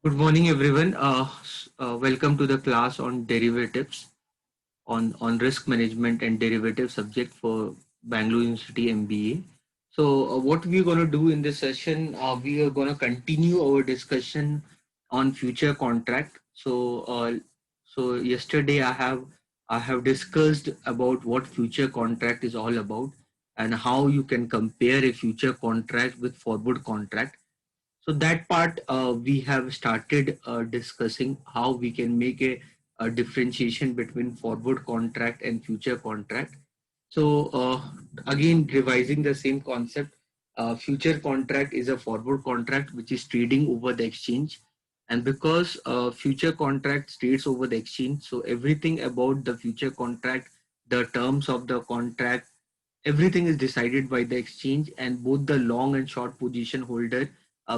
Good morning, everyone. Welcome to the class on derivatives, on risk management and derivative subject for Bangalore University MBA. What we're going to do in this session, we are going to continue our discussion on future contract. Yesterday I have discussed about what future contract is all about and how you can compare a future contract with forward contract. So that part we have started discussing how we can make a differentiation between forward contract and future contract. Again, revising the same concept, future contract is a forward contract which is trading over the exchange. And because future contract trades over the exchange, so everything about the future contract, the terms of the contract, everything is decided by the exchange, and both the long and short position holder,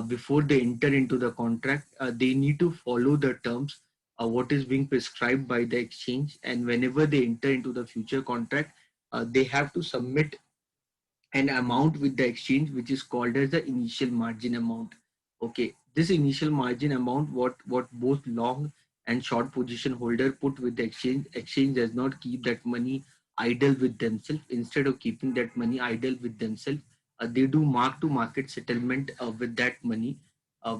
before they enter into the contract, they need to follow the terms, what is being prescribed by the exchange. And whenever they enter into the future contract, they have to submit an amount with the exchange which is called as the initial margin amount. Okay, this initial margin amount, what both long and short position holder put with the exchange does not keep that money idle with themselves. Instead of keeping that money idle with themselves, they do mark to market settlement with that money.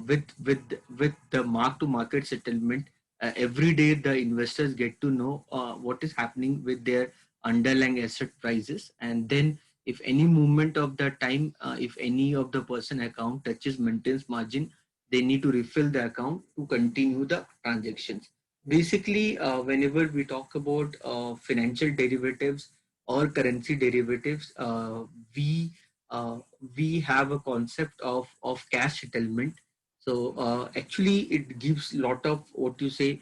With the mark to market settlement, every day the investors get to know what is happening with their underlying asset prices. And then if any movement of the time, if any of the person account touches maintenance margin, they need to refill the account to continue the transactions. Basically, whenever we talk about financial derivatives or currency derivatives, uh, we have a concept of cash settlement. Actually, it gives lot of, what you say,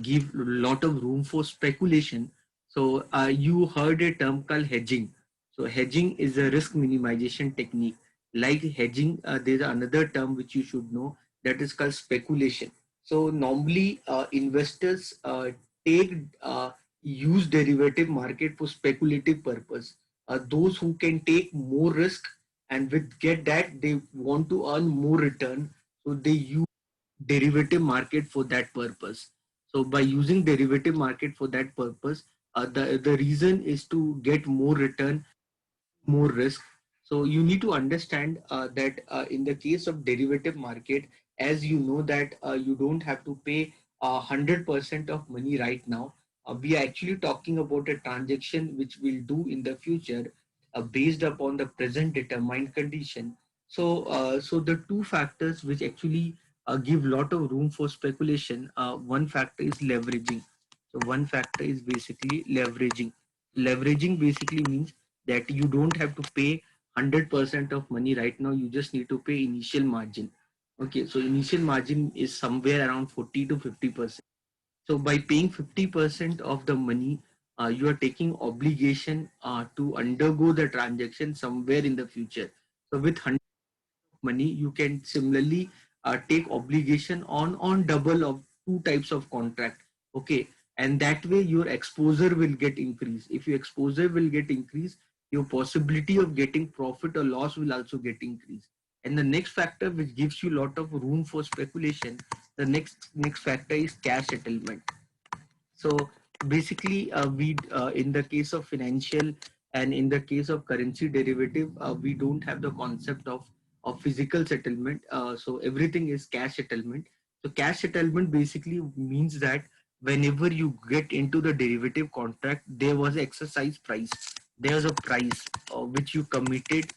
give lot of room for speculation. You heard a term called hedging. So hedging is a risk minimization technique. Like hedging, there's another term which you should know, that is called speculation. So normally investors take use derivative market for speculative purpose. Those who can take more risk and with get that they want to earn more return, so they use derivative market for that purpose. So by using derivative market for that purpose, the reason is to get more return, more risk. So you need to understand that in the case of derivative market, as you know that you don't have to pay 100% of money right now. We are actually talking about a transaction which we'll do in the future based upon the present determined condition. So the two factors which actually give lot of room for speculation. One factor is leveraging. So one factor is basically leveraging. Leveraging basically means that you don't have to pay 100% of money right now. You just need to pay initial margin. Okay, so initial margin is somewhere around 40 to 50%. So by paying 50% of the money, you are taking obligation to undergo the transaction somewhere in the future. So with 100 money, you can similarly take obligation on double of two types of contract. Okay, and that way your exposure will get increased. If your exposure will get increased, your possibility of getting profit or loss will also get increased. And the next factor which gives you a lot of room for speculation, the next factor is cash settlement. So basically, we in the case of financial and in the case of currency derivative, we don't have the concept of physical settlement. So everything is cash settlement. So cash settlement basically means that whenever you get into the derivative contract, there was an exercise price. There was a price which you committed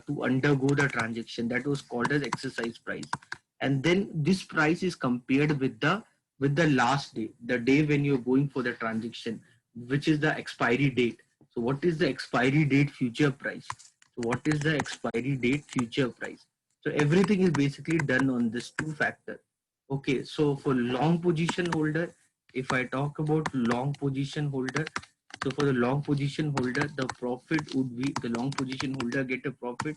to undergo the transaction. That was called as exercise price. And then this price is compared with the last day, the day when you're going for the transaction, which is the expiry date. So what is the expiry date future price? So what is the expiry date future price? So everything is basically done on this two factor. Okay, so for long position holder, if I talk about long position holder, so for the long position holder, the profit would be the long position holder get a profit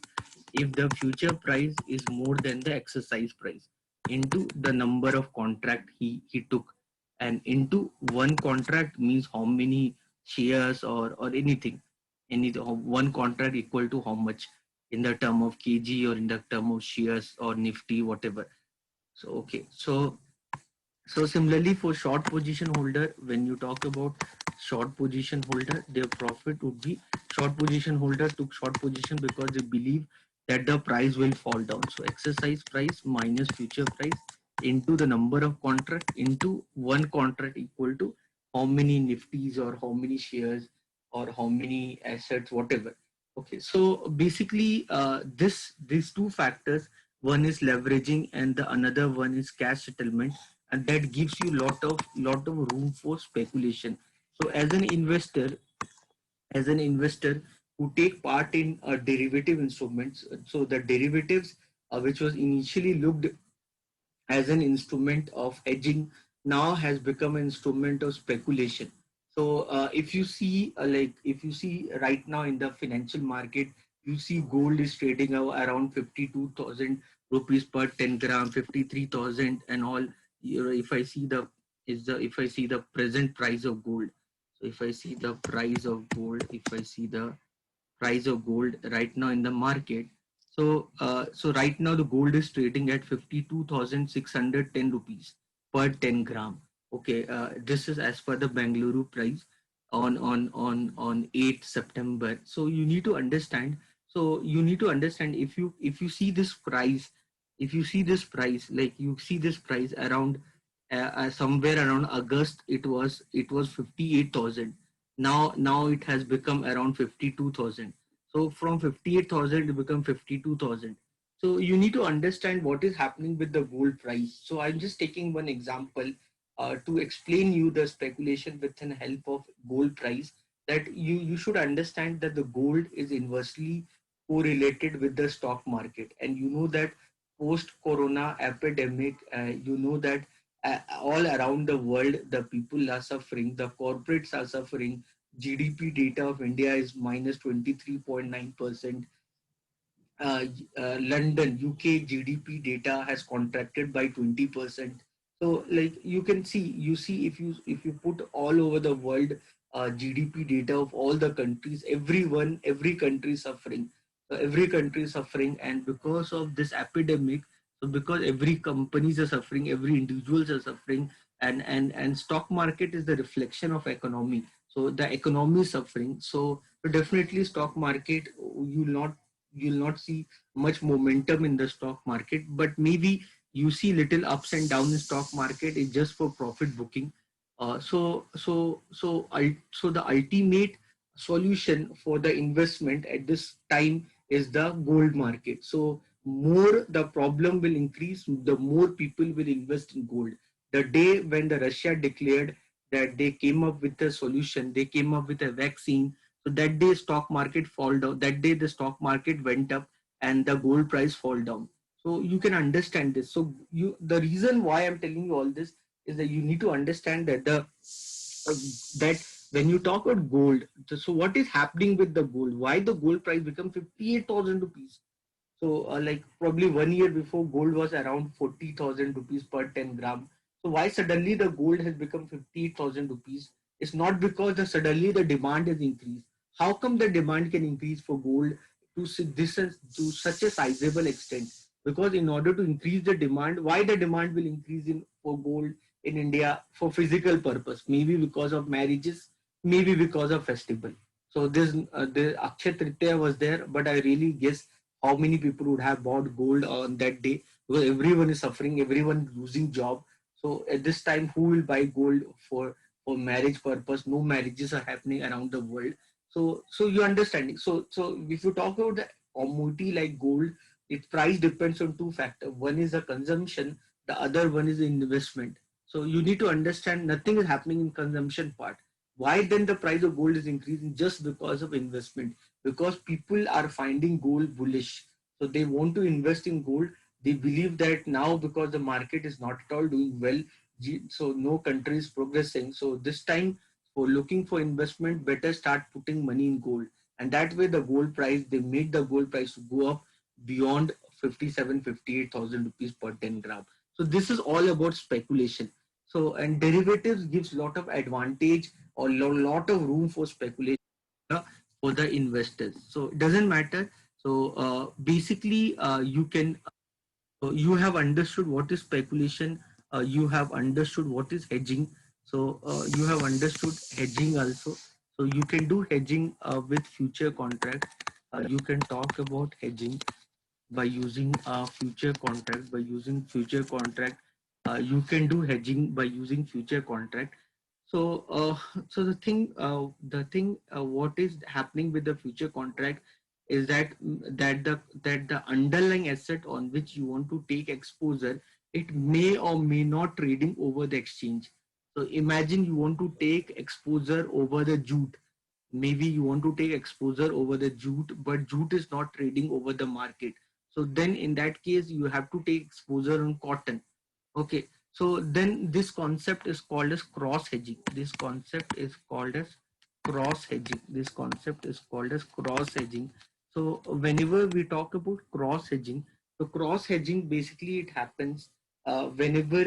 if the future price is more than the exercise price into the number of contract he took, and into one contract means how many shares or anything, any one contract equal to how much in the term of kg or in the term of shares or nifty, whatever. So okay, So similarly for short position holder, when you talk about short position holder, their profit would be, short position holder took short position because they believe that the price will fall down. So exercise price minus future price into the number of contract into one contract equal to how many nifties or how many shares or how many assets, whatever. Okay, so basically these two factors, one is leveraging and the another one is cash settlement, and that gives you lot of room for speculation. So as an investor who take part in derivative instruments, so the derivatives which was initially looked as an instrument of hedging now has become an instrument of speculation. So if you see if you see right now in the financial market, you see gold is trading around 52,000 rupees per 10 gram, 53,000 and all. You know, if I see the is the if I see the present price of gold, so if I see the price of gold, if I see the price of gold right now in the market. So right now the gold is trading at 52,610 rupees per 10 gram. Okay, this is as per the Bangalore price on 8th September. So you need to understand. So you need to understand if you see this price, if you see this price, like you see this price around somewhere around August, it was 58,000. Now it has become around 52,000. So from 58,000 it become 52,000. So you need to understand what is happening with the gold price. So I'm just taking one example to explain you the speculation with the help of gold price, that you should understand that the gold is inversely correlated with the stock market. And you know that post corona epidemic, you know that all around the world the people are suffering, the corporates are suffering. GDP data of India is minus 23.9%. London, UK GDP data has contracted by 20%. So, like you can see, if you put all over the world GDP data of all the countries, every country is suffering. So every country is suffering, and because of this epidemic, so because every companies are suffering, every individuals are suffering, and stock market is the reflection of economy. So the economy is suffering. So definitely stock market, you'll not see much momentum in the stock market, but maybe you see little ups and downs in stock market is just for profit booking. So the ultimate solution for the investment at this time is the gold market. So more the problem will increase, the more people will invest in gold. The day when the Russia declared that they came up with a solution, they came up with a vaccine, so that day stock market fall down. That day the stock market went up and the gold price fall down. So you can understand this. So the reason why I'm telling you all this is that you need to understand that that when you talk about gold, so what is happening with the gold? Why the gold price become 58,000 rupees? So, like probably 1 year before, gold was around 40,000 rupees per 10 gram. So, why suddenly the gold has become 58,000 rupees? It's not because suddenly the demand has increased. How come the demand can increase for gold to such a sizable extent? Because in order to increase the demand, why the demand will increase in for gold in India for physical purpose? Maybe because of marriages, maybe because of festival. So this the Akshay Tritiya was there, but I really guess how many people would have bought gold on that day, because everyone is suffering, everyone losing job. So at this time, who will buy gold for marriage purpose? No marriages are happening around the world. So you understanding. So if you talk about the commodity like gold, its price depends on two factors. One is the consumption, the other one is the investment. So you need to understand nothing is happening in consumption part. Why then the price of gold is increasing? Just because of investment, because people are finding gold bullish, so they want to invest in gold. They believe that now, because the market is not at all doing well, so no country is progressing, so this time for looking for investment, better start putting money in gold. And that way the gold price, they make the gold price to go up beyond 57, 58,000 rupees per 10 gram. So this is all about speculation. So, and derivatives gives lot of advantage or lot of room for speculation for the investors. So it doesn't matter. So basically, you have understood what is speculation. you have understood what is hedging. So you have understood hedging also. So you can do hedging with future contract. You can talk about hedging by using a future contract. By using future contract, you can do hedging by using future contract. So so the thing what is happening with the future contract is that the underlying asset on which you want to take exposure, it may or may not trading over the exchange. So imagine you want to take exposure over the jute. Maybe you want to take exposure over the jute, but jute is not trading over the market. So then in that case you have to take exposure on cotton. Okay, so then this concept is called as cross hedging. This concept is called as cross hedging. This concept is called as cross hedging. So whenever we talk about cross hedging, so cross hedging basically it happens whenever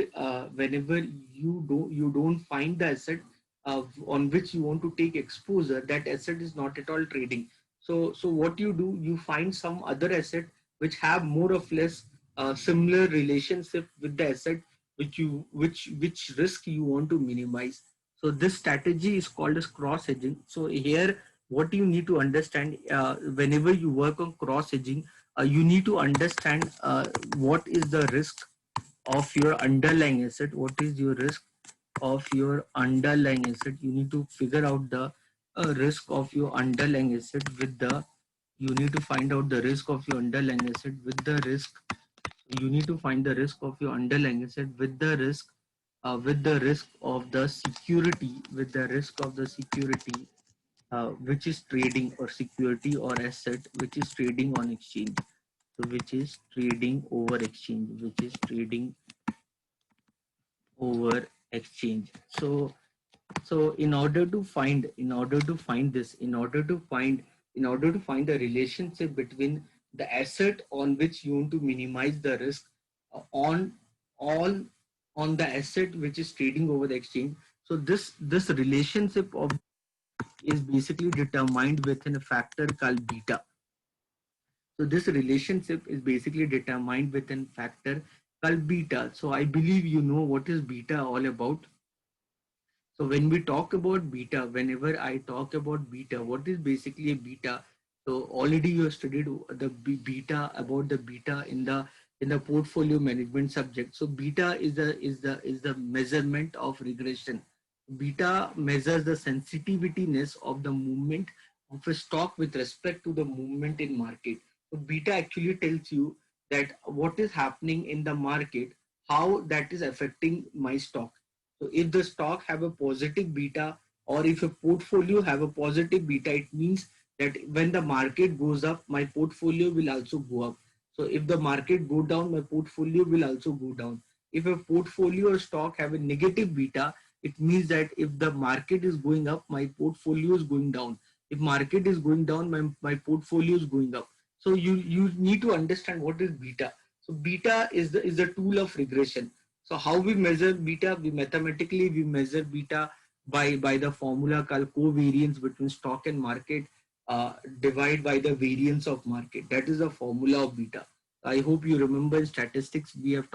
you don't find the asset on which you want to take exposure. That asset is not at all trading. So what you do, you find some other asset which have more or less similar relationship with the asset which risk you want to minimize. So this strategy is called as cross hedging. So here what you need to understand, whenever you work on cross hedging, you need to understand what is the risk of your underlying asset. What is your risk of your underlying asset? You need to figure out the risk of your underlying asset with the you need to find out the risk of your underlying asset with the risk. You need to find the risk of your underlying asset with the risk of the security, with the risk of the security which is trading, or security or asset which is trading on exchange. So which is trading over exchange, which is trading over exchange. So in order to find the relationship between the asset on which you want to minimize the risk on all on the asset which is trading over the exchange. So this relationship of is basically determined within a factor called beta. So this relationship is basically determined within factor called beta. So I believe you know what is beta all about. So when we talk about beta, whenever I talk about beta, what is basically a beta? So already you have studied the beta, about the beta in the portfolio management subject. So beta is the measurement of regression. Beta measures the sensitivitiness of the movement of a stock with respect to the movement in market. So beta actually tells you that what is happening in the market, how that is affecting my stock. So if the stock have a positive beta, or if a portfolio have a positive beta, it means that when the market goes up, my portfolio will also go up. So if the market go down, my portfolio will also go down. If a portfolio or stock have a negative beta, it means that if the market is going up, my portfolio is going down. If market is going down, my portfolio is going up. So you need to understand what is beta. So beta is the tool of regression. So how we measure beta? We measure beta by the formula called covariance between stock and market, divide by the variance of market. That is the formula of beta. I hope you remember in statistics we have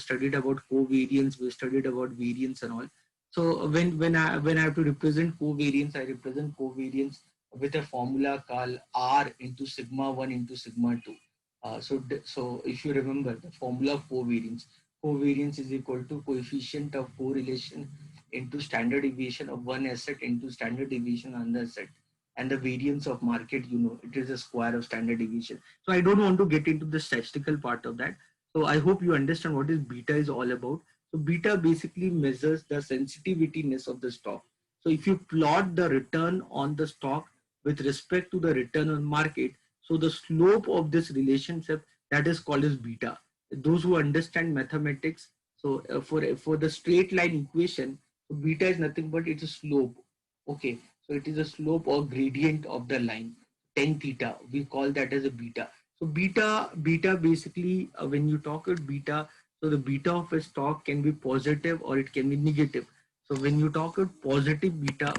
studied about covariance, we studied about variance and all. So when I have to represent covariance, I represent covariance with a formula called R into sigma 1 into sigma 2. So if you remember the formula of covariance, covariance is equal to coefficient of correlation into standard deviation of one asset into standard deviation on the asset, and the variance of market, it is the square of standard deviation. So I don't want to get into the statistical part of that. So I hope you understand what is beta is all about. So beta basically measures the sensitivitiness of the stock. So if you plot the return on the stock with respect to the return on market, so the slope of this relationship, that is called as beta. Those who understand mathematics, so for the straight line equation, so beta is nothing but it's a slope. Okay, so it is a slope or gradient of the line, tan theta, we call that as a beta. So beta basically, when you talk about beta, so the beta of a stock can be positive or it can be negative. So when you talk about positive beta,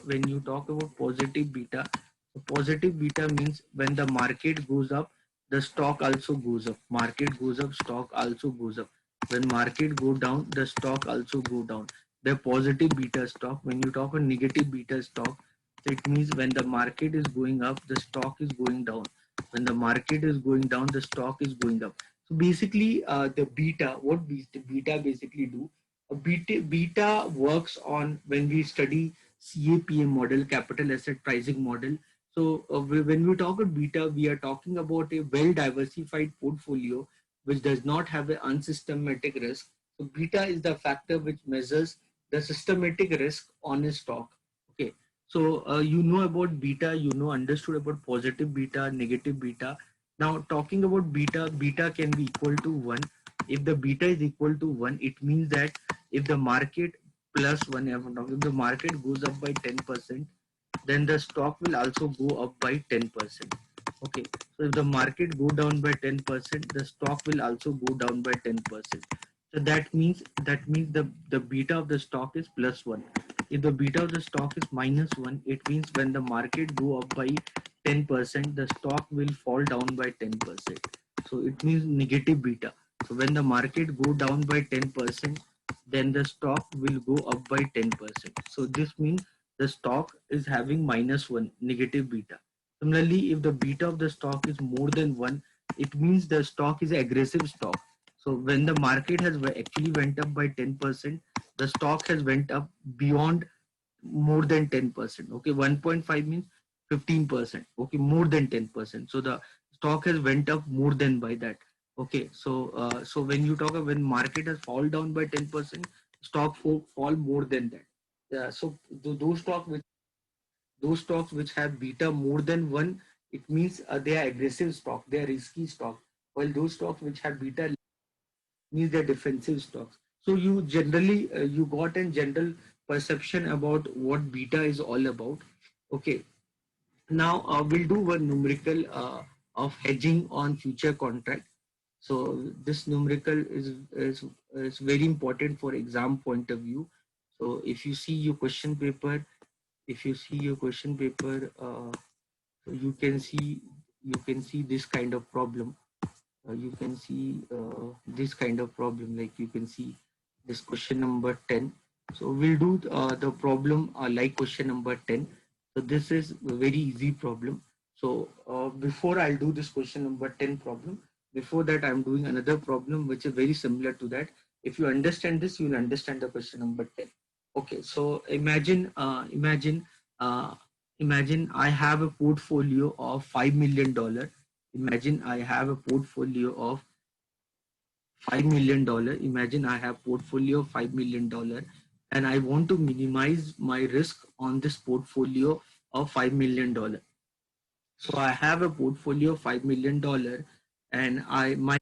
so positive beta means when the market goes up, the stock also goes up. Market goes up, stock also goes up. When market go down, the stock also go down. The positive beta stock. When you talk a negative beta stock, so it means when the market is going up, the stock is going down. When the market is going down, the stock is going up. So basically, the beta, what beta basically do? Beta works on when we study CAPM model, capital asset pricing model. So when we talk about beta, we are talking about a well diversified portfolio which does not have an unsystematic risk. So beta is the factor which measures the systematic risk on a stock. Okay. So you know about beta, you know understood about positive beta, negative beta. Now talking about beta, beta can be equal to 1. If the beta is equal to 1, it means that if the market plus 1, if the market goes up by 10%, then the stock will also go up by 10%. Okay, so if the market go down by 10%, the stock will also go down by 10%. So that means the beta of the stock is plus 1. If the beta of the stock is minus 1, it means when the market go up by 10%, the stock will fall down by 10%. So it means negative beta. So when the market go down by 10%, then the stock will go up by 10%. So this means the stock is having minus 1 negative beta. Similarly, if the beta of the stock is more than 1, it means the stock is aggressive stock. So when the market has actually went up by 10%, the stock has went up beyond more than 10%. Okay, 1.5 means 15%. Okay, more than 10%. So the stock has went up more than by that. Okay, so when you talk about when market has fall down by 10%, stock fall more than that. Yeah, so those stocks which have beta more than 1, it means they are aggressive stock, they are risky stock. While those stocks which have beta means they're defensive stocks. So you generally you got a general perception about what beta is all about. Okay, now we'll do one numerical of hedging on future contract. So this numerical is very important for exam point of view. So if you see your question paper, if you see your question paper, so you can see this kind of problem. You can see this kind of problem, like you can see this question number 10. So we'll do the problem like question number 10. So this is a very easy problem. So before I'll do this question number 10 problem, before that I'm doing another problem which is very similar to that. If you understand this, you'll understand the question number 10. Okay, so uh, imagine I have a portfolio of $5 million. Imagine I have a portfolio of $5 million. Imagine I have portfolio of $5 million, and I want to minimize my risk on this portfolio of $5 million. So I have a portfolio of $5 million, and I my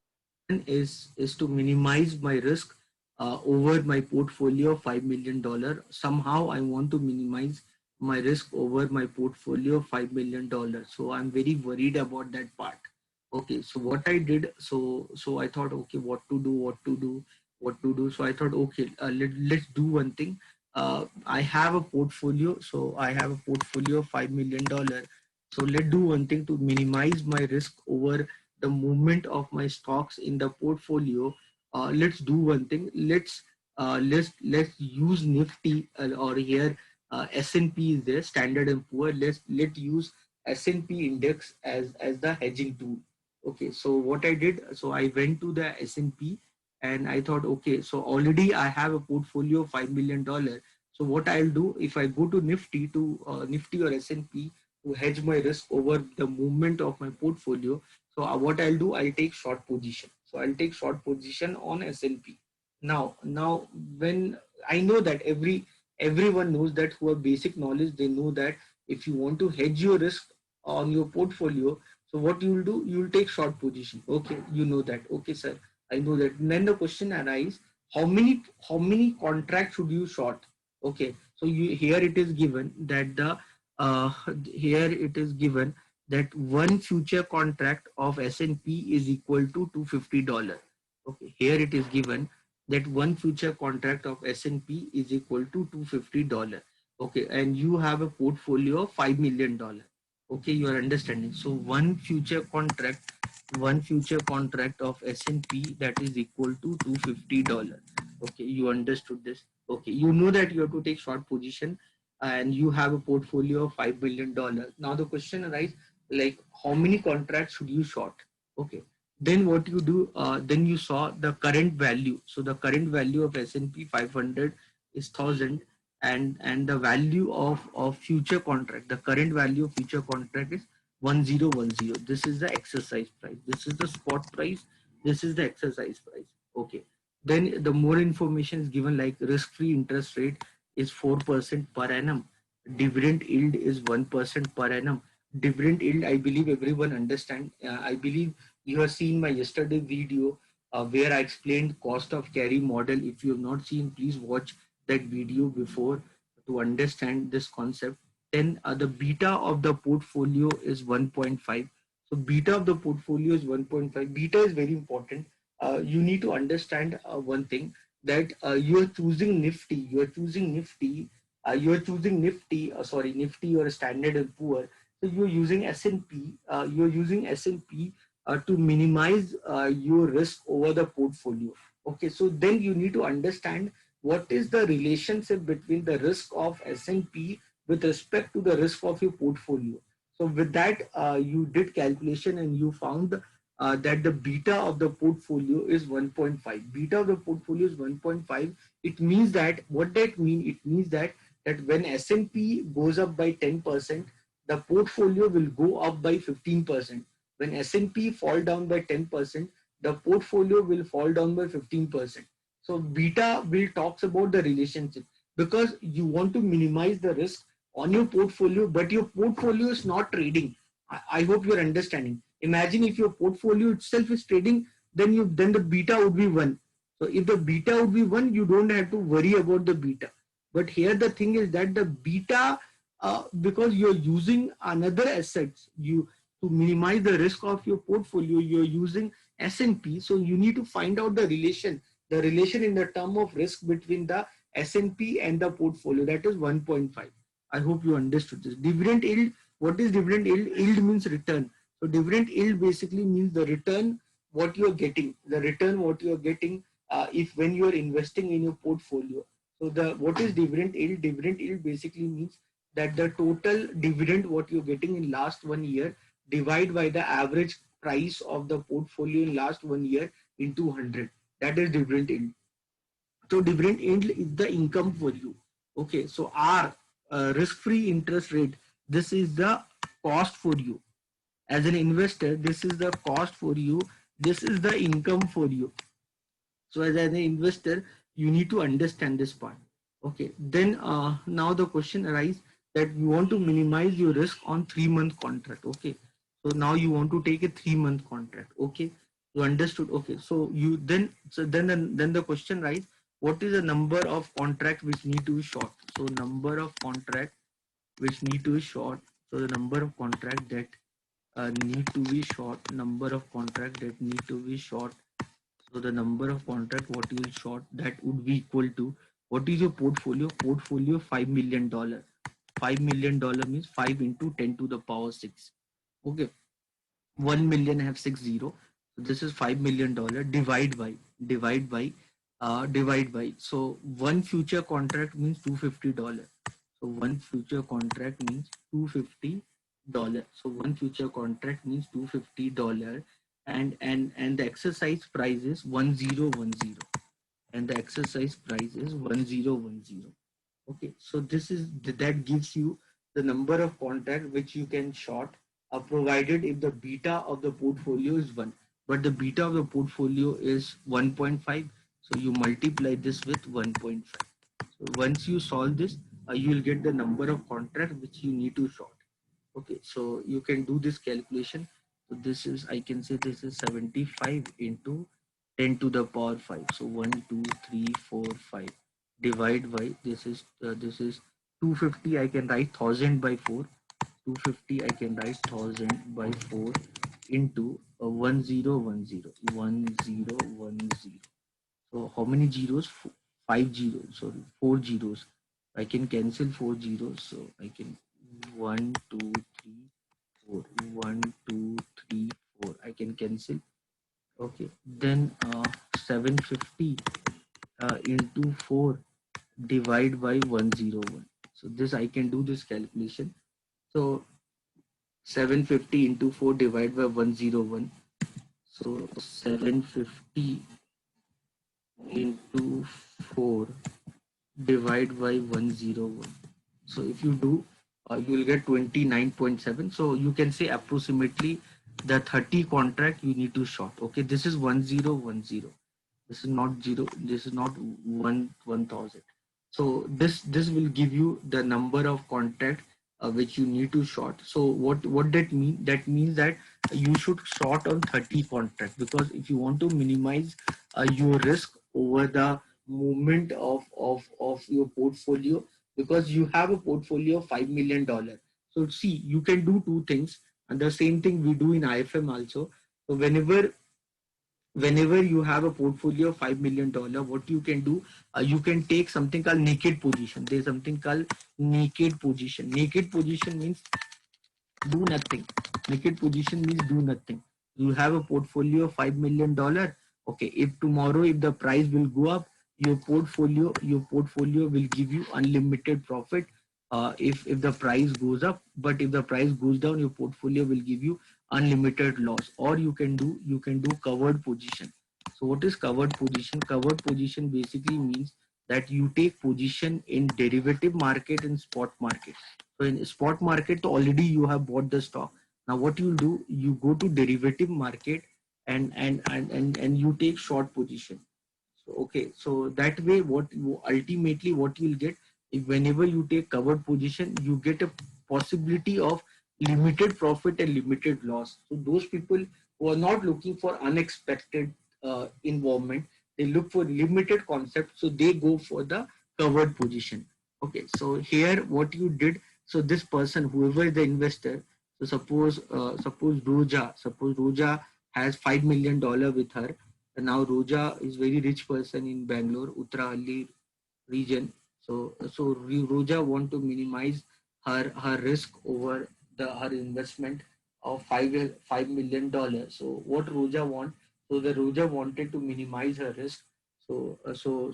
plan is to minimize my risk over my portfolio of $5 million. Somehow I want to minimize my risk over my portfolio of $5 million. So I'm very worried about that part. Okay, so what I did, so I thought, okay, what to do. So I thought, okay, let's do one thing. I have a portfolio, so I have a portfolio of $5 million. So let's do one thing to minimize my risk over the movement of my stocks in the portfolio. Let's do one thing. Let's use Nifty, or here S&P is there, Standard and Poor. Let's use S&P index as the hedging tool. Okay, so what I did, so I went to the S&P and I thought, okay, so already I have a portfolio of $5 million. So what I'll do, if I go to Nifty or S&P to hedge my risk over the movement of my portfolio, so what I'll do, I'll take short position. So I'll take short position on S&P. Now when I know that everyone knows that, who have basic knowledge, they know that if you want to hedge your risk on your portfolio, so what you will do, you will take short position. Okay, you know that. Okay, sir, I know that. And then the question arises, how many contracts should you short? Okay, so here it is given that uh, here it is given that one future contract of S&P is equal to $250. Okay, here it is given that one future contract of S&P is equal to $250. Okay, and you have a portfolio of $5 million. Okay, you are understanding. So one future contract one future contract of S&P that is equal to $250. Okay, you understood this. Okay, you know that you have to take short position and you have a portfolio of $5 billion. Now the question arises, like, how many contracts should you short? Okay, then what you do, then you saw the current value. So the current value of S&P 500 is 1000, and the value of future contract, the current value of future contract is 1010. This is the exercise price, this is the spot price, this is the exercise price. Okay, then the more information is given, like risk free interest rate is 4% per annum, dividend yield is 1% per annum. Dividend yield, I believe everyone understand. I believe you have seen my yesterday video where I explained cost of carry model. If you have not seen, please watch that video before to understand this concept. Then the beta of the portfolio is 1.5. So beta of the portfolio is 1.5. Beta is very important. You need to understand one thing, that you are choosing Nifty. You are choosing Nifty. You are choosing Nifty. Sorry, Nifty or Standard and Poor. So you are using S&P. You are using S&P to minimize your risk over the portfolio. Okay, so then you need to understand what is the relationship between the risk of S&P with respect to the risk of your portfolio. So with that, you did calculation and you found that the beta of the portfolio is 1.5. Beta of the portfolio is 1.5. It means that, what that mean? It means that when S&P goes up by 10%, the portfolio will go up by 15%. When S&P fall down by 10%, the portfolio will fall down by 15%. So beta will talks about the relationship, because you want to minimize the risk on your portfolio, but your portfolio is not trading. I hope you're understanding. Imagine if your portfolio itself is trading, then the beta would be 1. So if the beta would be 1, you don't have to worry about the beta. But here the thing is that the beta, because you're using another assets, you to minimize the risk of your portfolio, you're using S&P. So you need to find out the relation in the term of risk between the S&P and the portfolio, that is 1.5. I hope you understood this. Dividend yield, what is dividend yield? Yield means return. So dividend yield basically means the return what you are getting, the return what you are getting if when you are investing in your portfolio. So the what is dividend yield? Dividend yield basically means that the total dividend what you're getting in last 1 year divide by the average price of the portfolio in last 1 year into 100. That is dividend yield. So dividend yield is the income for you. Okay, so R, risk-free interest rate, this is the cost for you. As an investor, this is the cost for you. This is the income for you. So as an investor, you need to understand this part. Okay, then now the question arises that you want to minimize your risk on 3-month contract. Okay, so now you want to take a 3-month contract. Okay, you understood. Okay, so then the question arises, what is the number of contract which need to be short? So number of contract which need to be short. So the number of contract that need to be short, number of contract that need to be short. So the number of contract what you will short, that would be equal to, what is your portfolio? Portfolio $5 million. $5 million means 5 into 10 to the power 6. Okay, 1 million have 6 0. So this is $5 million. Divide by. So one future contract means $250. So one future contract means $250. So one future contract means $250, and the exercise price is 1010, and the exercise price is 1010. Okay, so this is that gives you the number of contract which you can short, provided if the beta of the portfolio is 1, but the beta of the portfolio is 1.5. So you multiply this with 1.5. So once you solve this, you will get the number of contract which you need to short. Okay, so you can do this calculation. So this is, I can say this is 75 into 10 to the power 5. So 1 2 3 4 5 divide by, this is 250. I can write 1000 by 4. 250 I can write 1000 by 4 into 1010. 1010. So how many zeros? 5 zeros. Sorry, 4 zeros. I can cancel 4 zeros. So I can 1 2 3 4. 1 2 3 4. I can cancel. Okay, then 750 into 4 divide by 101. So this I can do this calculation. So 750 into 4 divide by 101. So 750 into 4 divide by 101. So if you do, you will get 29.7. So you can say approximately the 30 contract you need to short. Okay, this is 1010. This is not zero. This is not 1000. So this will give you the number of contract which you need to short. So what that mean? That means that you should short on 30 contract, because if you want to minimize your risk over the movement of your portfolio, because you have a portfolio of $5 million. So see, you can do two things, and the same thing we do in IFM also. So whenever you have a portfolio of $5 million, what you can do, you can take something called naked position. There's something called naked position. Naked position means do nothing. Naked position means do nothing. You have a portfolio of $5 million. Okay, if tomorrow if the price will go up, your portfolio will give you unlimited profit. If the price goes up, but if the price goes down, your portfolio will give you unlimited loss. Or you can do covered position. So what is covered position? Covered position basically means that you take position in derivative market and spot market. So in spot market, already you have bought the stock. Now what you'll do, you go to derivative market and you take short position. So okay, so that way ultimately what you'll get, if whenever you take covered position, you get a possibility of limited profit and limited loss. So those people who are not looking for unexpected involvement, they look for limited concept, so they go for the covered position. Okay, so here what you did, so this person, whoever is the investor, so suppose Roja has $5 million with her. And now Roja is very rich person in Bangalore, Uttarahalli region. So Roja want to minimize her risk over her investment of $5 million. So what Roja want? So the Roja wanted to minimize her risk. So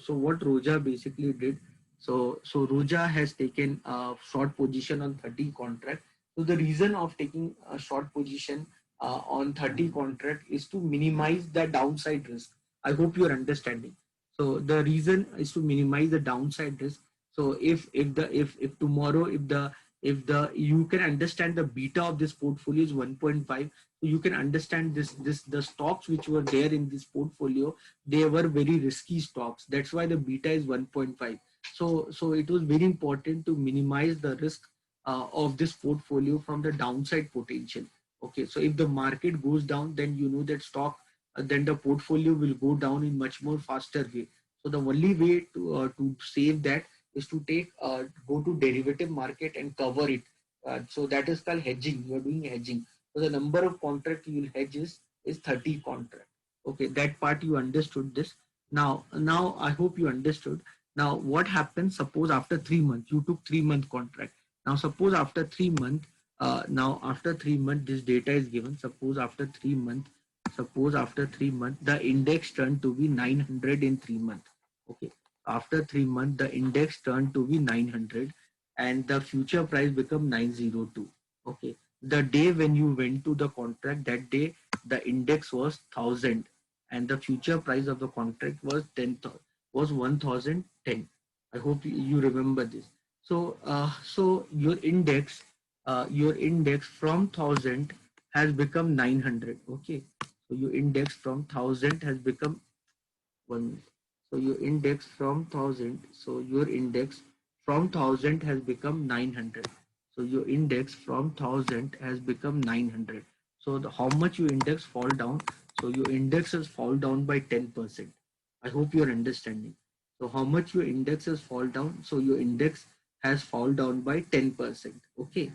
what Roja basically did? So Roja has taken a short position on 30 contract. So the reason of taking a short position on 30 contract is to minimize the downside risk. I hope you're understanding. So the reason is to minimize the downside risk. So if tomorrow if the you can understand the beta of this portfolio is 1.5, so you can understand this the stocks which were there in this portfolio, they were very risky stocks. That's why the beta is 1.5. So it was very important to minimize the risk of this portfolio from the downside potential. Okay, so if the market goes down, then you know that stock, then the portfolio will go down in much more faster way. So the only way to save that is to go to derivative market and cover it. So that is called hedging. You are doing hedging. So the number of contract you will hedge is 30 contract. Okay, that part you understood this. Now I hope you understood. Now what happens? Suppose after 3 months you took 3 month contract. Now suppose after 3 months, now after 3 months this data is given. Suppose after 3 months the index turned to be 900 in 3 months. Okay, after 3 months the index turned to be 900 and the future price become 902. Okay, the day when you went to the contract, that day the index was 1000 and the future price of the contract was 1010. I hope you remember this. So your index from 1000 has become 900. Okay, so your index from 1000 has become 1. So your index from 1000, so your index from 1000 has become 900. So your index from 1000 has become 900. So how much your index fall down? So your index has fall down by 10%. I hope you're understanding. So how much your index has fall down? So your index has fall down by 10%. Okay.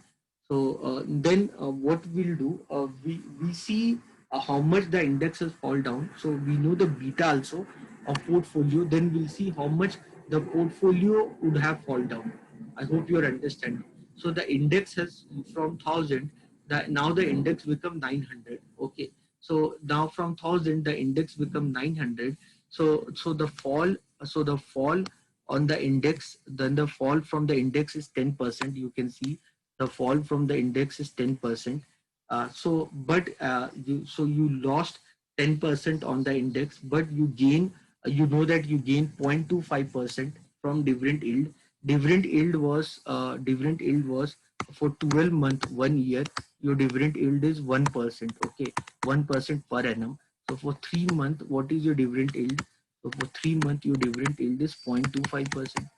So then what we'll do, we see how much the index has fall down. So we know the beta also of portfolio. Then we'll see how much the portfolio would have fall down. I hope you're understanding. So the index has from 1000. That now the index become 900. Okay. So now from 1000 the index become 900. So the fall, so the fall on the index, then the fall from the index is 10%. You can see the fall from the index is 10%. You lost 10% on the index, but you gain, you know that you gain 0.25% from dividend yield. Dividend yield was for 12 month 1 year, your dividend yield is 1%. Okay, 1% per annum. So for 3 month, what is your dividend yield? So for 3 month, your dividend yield is 0.25%.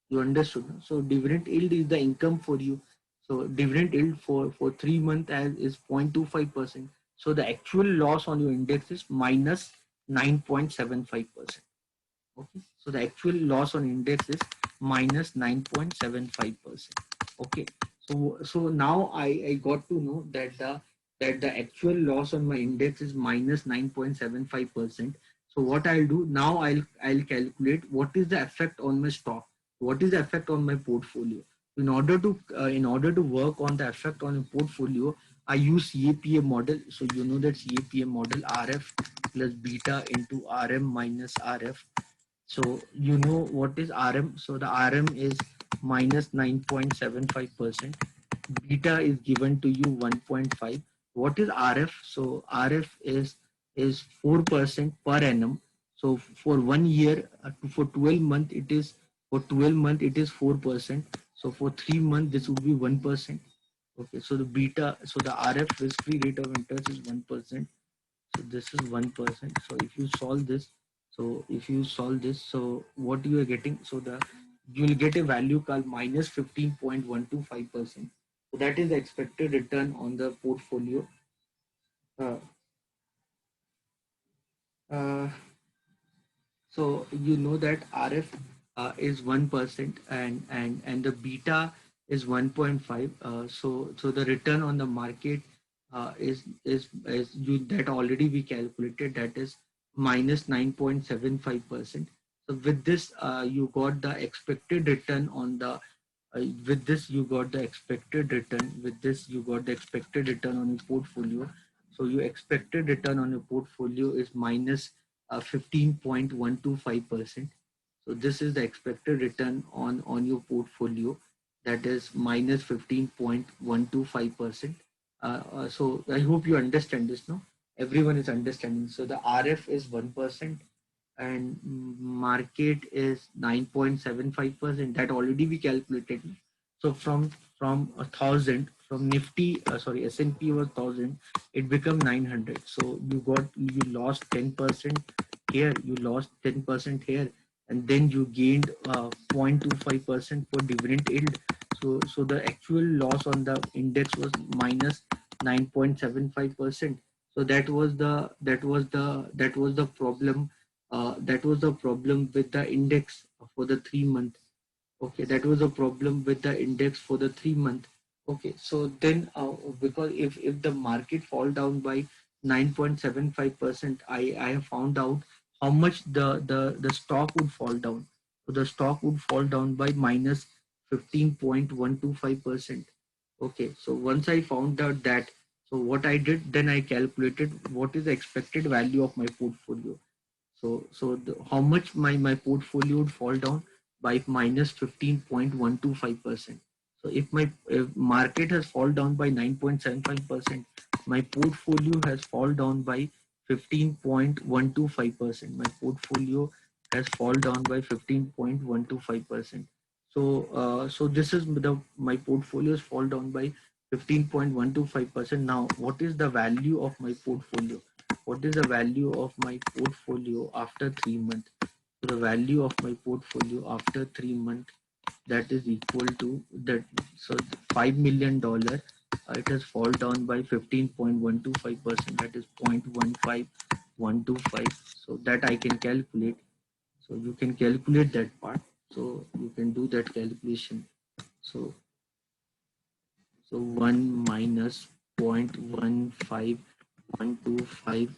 You understood? No? So dividend yield is the income for you. So dividend yield for 3 month as is 0.25%. So the actual loss on your index is minus 9.75%. Okay, so the actual loss on index is minus 9.75%. Okay, so now I got to know that the actual loss on my index is minus 9.75%. So what I'll do now, I'll calculate what is the effect on my stock, what is the effect on my portfolio. In order to work on the effect on your portfolio, I use CAPA model. So you know that CAPA model, RF plus beta into RM minus RF. So you know what is RM. So the RM is minus 9.75%. Beta is given to you 1.5. What is RF? So RF is 4% per annum. So for 1 year, for 12 month it is, for 12 month it is 4%. So for 3 months this would be 1%. Okay, so the beta, so the RF risk free rate of interest is 1%. So this is 1%. So if you solve this, so what you are getting, so the you will get a value called minus 15.125%. So that is the expected return on the portfolio. uh, uh, So you know that RF is 1%, and the beta is 1.5. So the return on the market is you, that already we calculated, that is minus 9.75%. So with this you got the expected return on the with this you got the expected return, with this you got the expected return on your portfolio. So your expected return on your portfolio is minus 15.125%. So this is the expected return on your portfolio, that is minus 15.125%. So I hope you understand this. No, everyone is understanding. So the RF is 1% and market is 9.75%. That already we calculated. So from 1,000, from Nifty, sorry, S&P was 1,000, it become 900. So you lost 10% here, you lost 10% here, and then you gained 0.25% for dividend yield. So the actual loss on the index was minus 9.75%. So that was the problem. That was the problem with the index for the 3 month. Okay, that was a problem with the index for the 3 month. Okay, so then because if the market fall down by 9.75%, I have found out how much the stock would fall down. So the stock would fall down by minus 15.125%. Okay, so once I found out that, so what I did, then I calculated what is the expected value of my portfolio. How much my portfolio would fall down by minus 15.125%. So if market has fall down by 9.75%, my portfolio has fall down by 15.125%. My portfolio has fall down by 15.125%. So this is my portfolios fall down by 15.125%. Now, what is the value of my portfolio? What is the value of my portfolio after 3 months? So the value of my portfolio after 3 months, that is equal to that. So $5 million, it has fall down by 15.125%. That is 0.15125. So that I can calculate. So you can calculate that part. So you can do that calculation. So so 1 minus 0.15125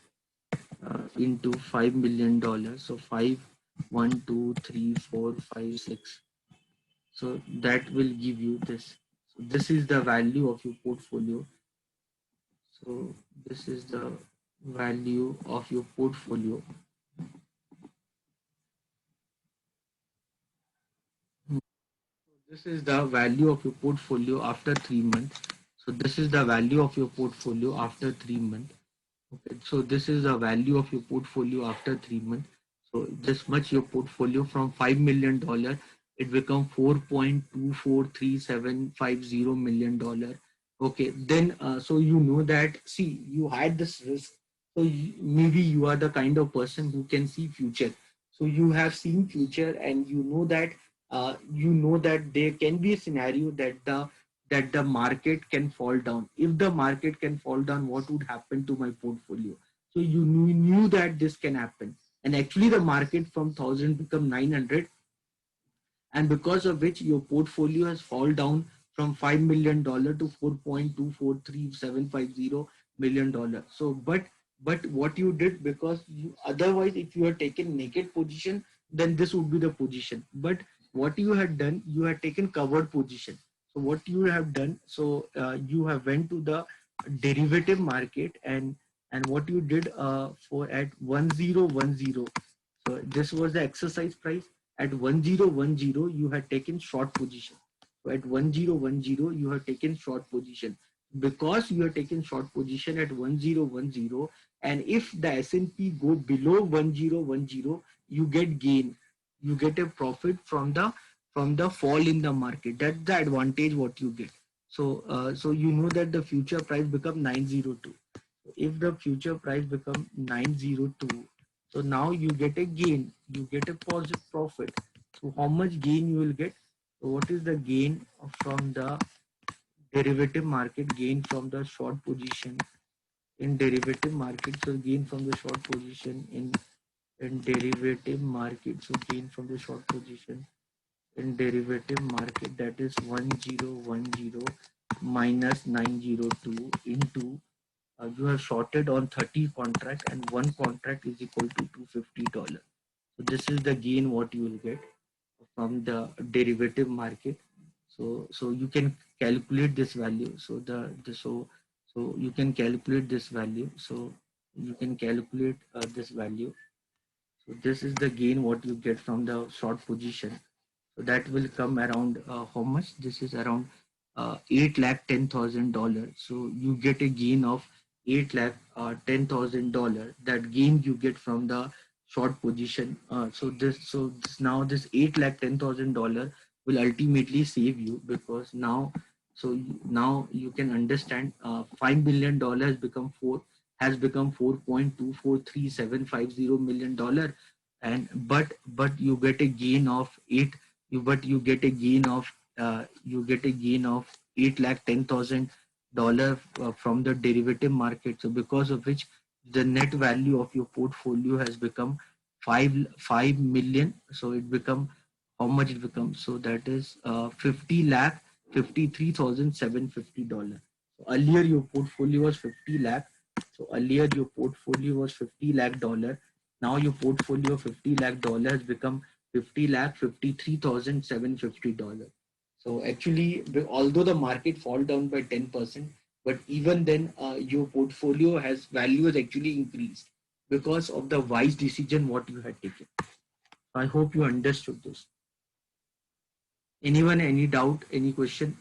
into $5 million. So 5, 1, 2, 3, 4, 5, 6. So that will give you this. So this is the value of your portfolio. So this is the value of your portfolio. This is the value of your portfolio after 3 months. So this is the value of your portfolio after 3 months. Okay, so this is the value of your portfolio after 3 months. So this much your portfolio from $5 million, it become $4.243750 million. Okay, then so you know that, see, you had this risk. So maybe you are the kind of person who can see future. So you have seen future, and you know that there can be a scenario that the market can fall down. If the market can fall down, what would happen to my portfolio? So you knew that this can happen, and actually the market from 1,000 become 900, and because of which your portfolio has fall down from $5 million to $4.243750 million. So but what you did, because otherwise if you had taken naked position, then this would be the position. But what you had done, you had taken covered position. So what you have done, so you have went to the derivative market, and what you did, for at 1010, so this was the exercise price. At 1010, you had taken short position. So at 1010, you have taken short position. Because you have taken short position at 1010, and if the S&P go below 1010, you get gain. You get a profit from the fall in the market. That's the advantage what you get. So you know that the future price become 902. If the future price become 902, so now you get a gain, you get a positive profit. So how much gain you will get? So what is the gain from the derivative market? Gain from the short position in derivative market. So gain from the short position in derivative market. So gain from the short position in derivative market, that is 1010 minus 902 into, you have shorted on 30 contract, and one contract is equal to $250. So this is the gain what you will get from the derivative market. So you can calculate this value. So you can calculate this value. So you can calculate this value. So this is the gain what you get from the short position. So that will come around, how much? This is around 8,10,000 dollars. So you get a gain of 8,10,000 dollars. That gain you get from the short position. So this now this 8,10,000 dollars will ultimately save you, because now, now you can understand, $5 million has become $4.243750 million. And but you get a gain of eight you but you get a gain of 8,10,000 dollars from the derivative market. So because of which the net value of your portfolio has become five million. So it become, how much it becomes? So that is 50 lakh 53,750 dollars. So earlier your portfolio was 50 lakh. So earlier your portfolio was 50 lakh dollar. Now your portfolio 50 lakh dollar has become 50 lakh 53,750 dollars. So actually, although the market fall down by 10%, but even then, your portfolio has value has actually increased because of the wise decision what you had taken. I hope you understood this. Anyone, any doubt, any question?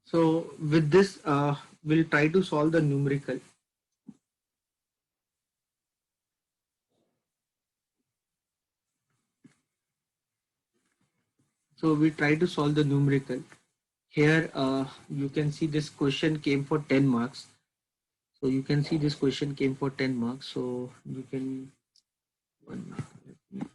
So with this, we'll try to solve the numerical. So we try to solve the numerical. Here, you can see this question came for 10 marks. So you can see this question came for 10 marks. So you can, one, let me,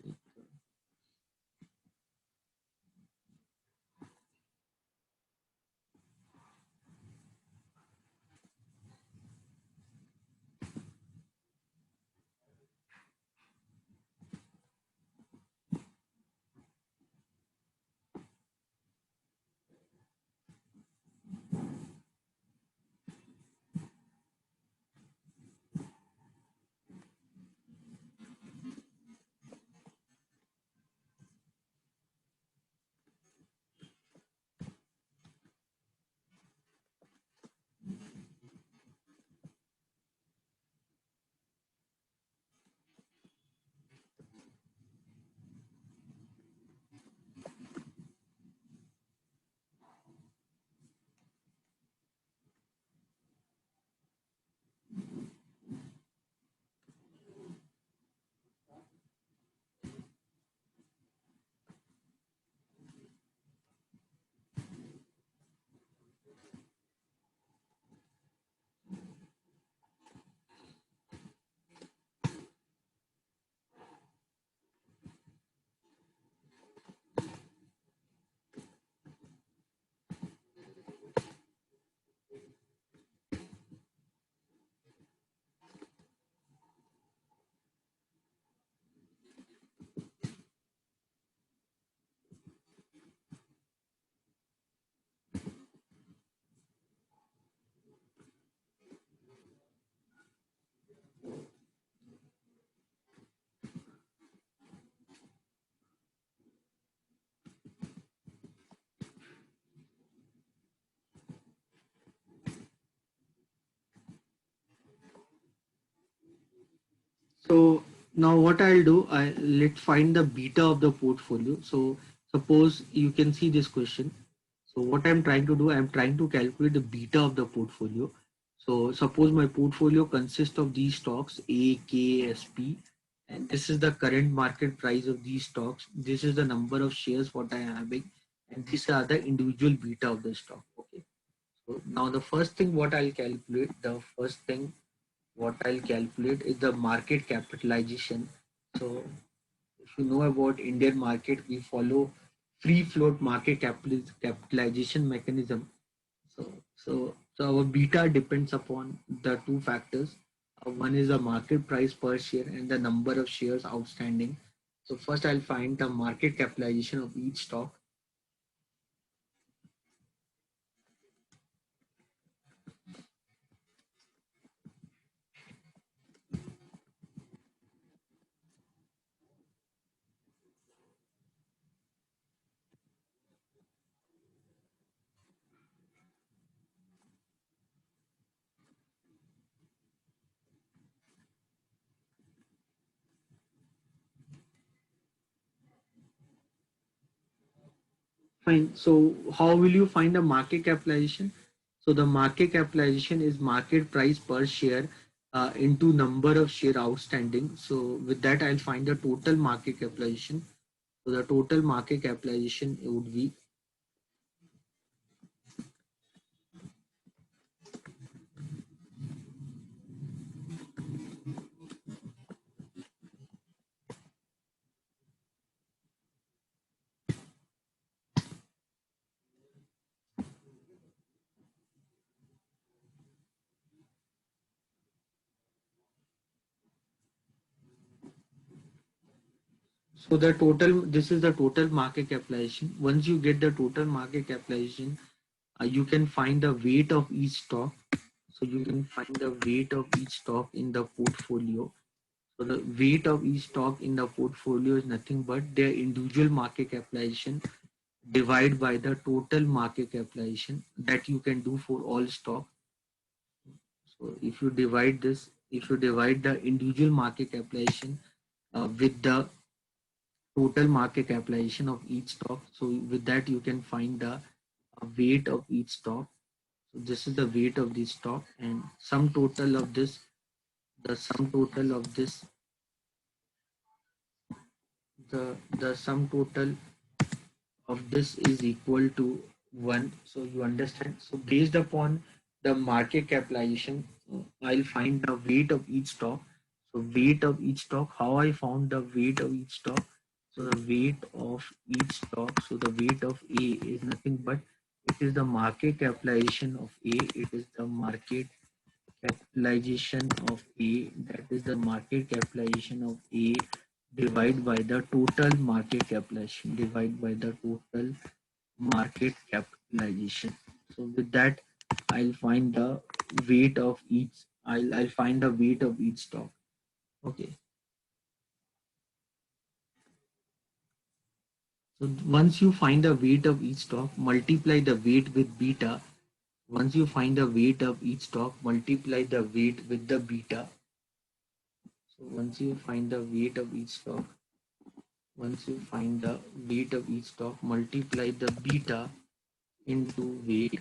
So now what I'll do, let's find the beta of the portfolio. So suppose you can see this question. So what I'm trying to do, I'm trying to calculate the beta of the portfolio. So suppose my portfolio consists of these stocks A, K, S, P, and this is the current market price of these stocks. This is the number of shares what I am having, and these are the individual beta of the stock. Okay. So now the first thing what I'll calculate, the first thing what I'll calculate is the market capitalization. So if you know about Indian market, we follow free float market capitalization mechanism. So our beta depends upon the two factors. One is the market price per share and the number of shares outstanding. So first I'll find the market capitalization of each stock. Fine. So how will you find the market capitalization? So the market capitalization is market price per share into number of share outstanding. So with that, I'll find the total market capitalization. So the total market capitalization would be, so the total, this is the total market capitalization. Once you get the total market capitalization, you can find the weight of each stock. So you can find the weight of each stock in the portfolio. So the weight of each stock in the portfolio is nothing but their individual market capitalization divide by the total market capitalization that you can do for all stock. So if you divide this, if you divide the individual market capitalization with the total market capitalization of each stock, so with that you can find the weight of each stock. So this is the weight of this stock, and sum total of this, the sum total of this, the sum total of this is equal to 1. So you understand. So based upon the market capitalization, I'll find the weight of each stock. So weight of each stock, how I found the weight of each stock. So the weight of each stock, so the weight of A is nothing but it is the market capitalization of A. It is the market capitalization of A, that is the market capitalization of A divide by the total market capitalization, divide by the total market capitalization. So with that, I'll find the weight of each, I'll find the weight of each stock. Okay. So once you find the weight of each stock, multiply the weight with beta. Once you find the weight of each stock, multiply the weight with the beta. So once you find the weight of each stock, once you find the weight of each stock, multiply the beta into weight.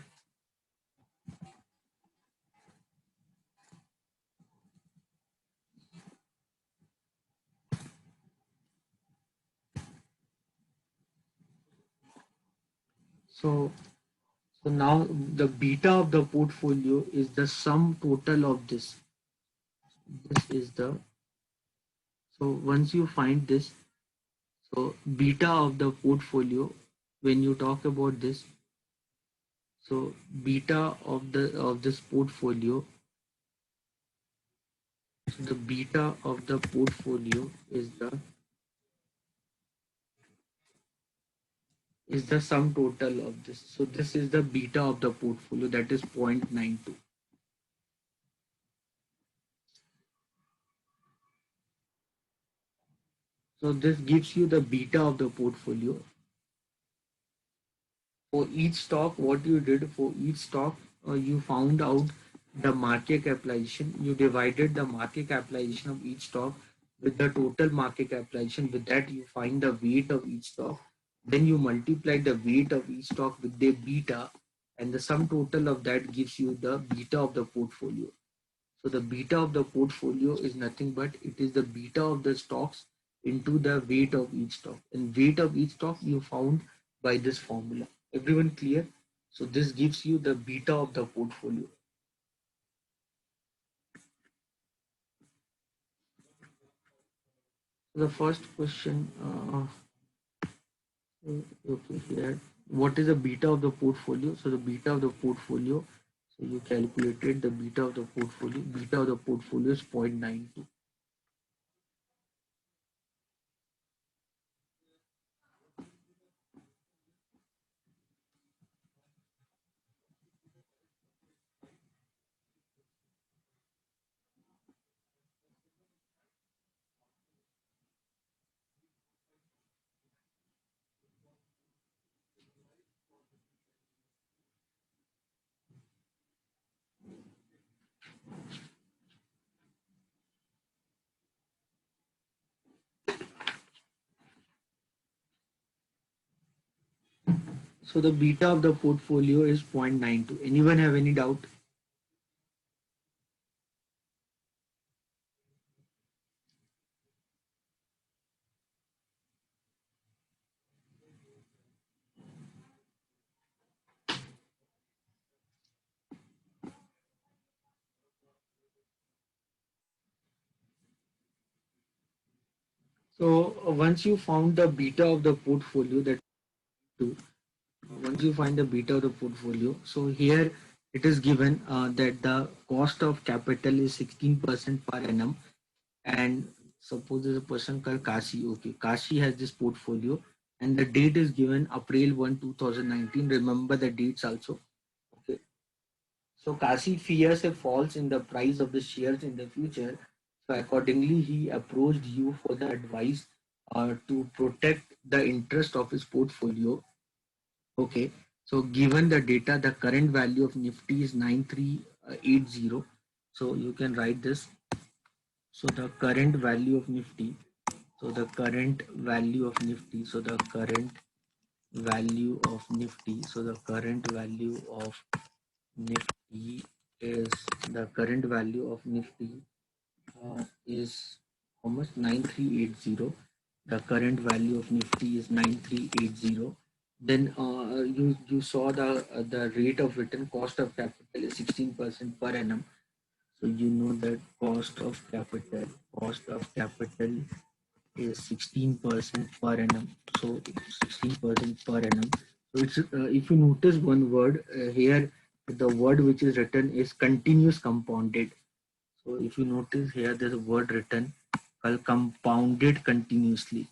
So, so now the beta of the portfolio is the sum total of this. This is the, so once you find this, so beta of the portfolio, when you talk about this, so beta of this portfolio, so the beta of the portfolio is the sum total of this. So this is the beta of the portfolio, that is 0.92. So this gives you the beta of the portfolio. For each stock, what you did for each stock, you found out the market capitalization. You divided the market capitalization of each stock with the total market capitalization. With that, you find the weight of each stock. Then you multiply the weight of each stock with their beta, and the sum total of that gives you the beta of the portfolio. So the beta of the portfolio is nothing but it is the beta of the stocks into the weight of each stock. And weight of each stock you found by this formula. Everyone clear? So this gives you the beta of the portfolio. The first question, okay, here. What is the beta of the portfolio? So the beta of the portfolio, so you calculated the beta of the portfolio. Beta of the portfolio is 0.92. So the beta of the portfolio is 0.92. Anyone have any doubt? So once you found the beta of the portfolio, that too, once you find the beta of the portfolio, so here it is given that the cost of capital is 16% per annum. And suppose there's a person called Kashi. Okay, Kashi has this portfolio, and the date is given April 1, 2019. Remember the dates also. Okay, so Kashi fears a falls in the price of the shares in the future. So accordingly, he approached you for the advice to protect the interest of his portfolio. Okay, so given the data, the current value of Nifty is 9380. So you can write this. So the current value of Nifty. So the current value of Nifty. So the current value of Nifty. So the current value of Nifty is the current value of Nifty is how much? 9380. The current value of Nifty is 9380. Then you saw the rate of return, cost of capital is 16% per annum. So you know that cost of capital is 16% per annum. So it's 16% per annum. So it's if you notice one word here, the word which is written is continuous compounded. So if you notice here, there's a word written called compounded continuously.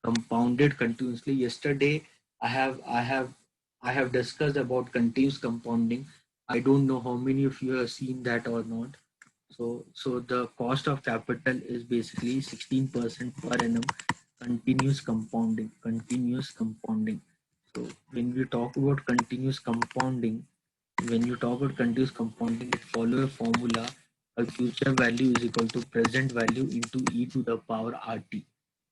Compounded continuously. Yesterday, I have I have I have discussed about continuous compounding. I don't know how many of you have seen that or not. So the cost of capital is basically 16% per annum. Continuous compounding. Continuous compounding. So when you talk about continuous compounding, it follows a formula called future value is equal to present value into e to the power RT.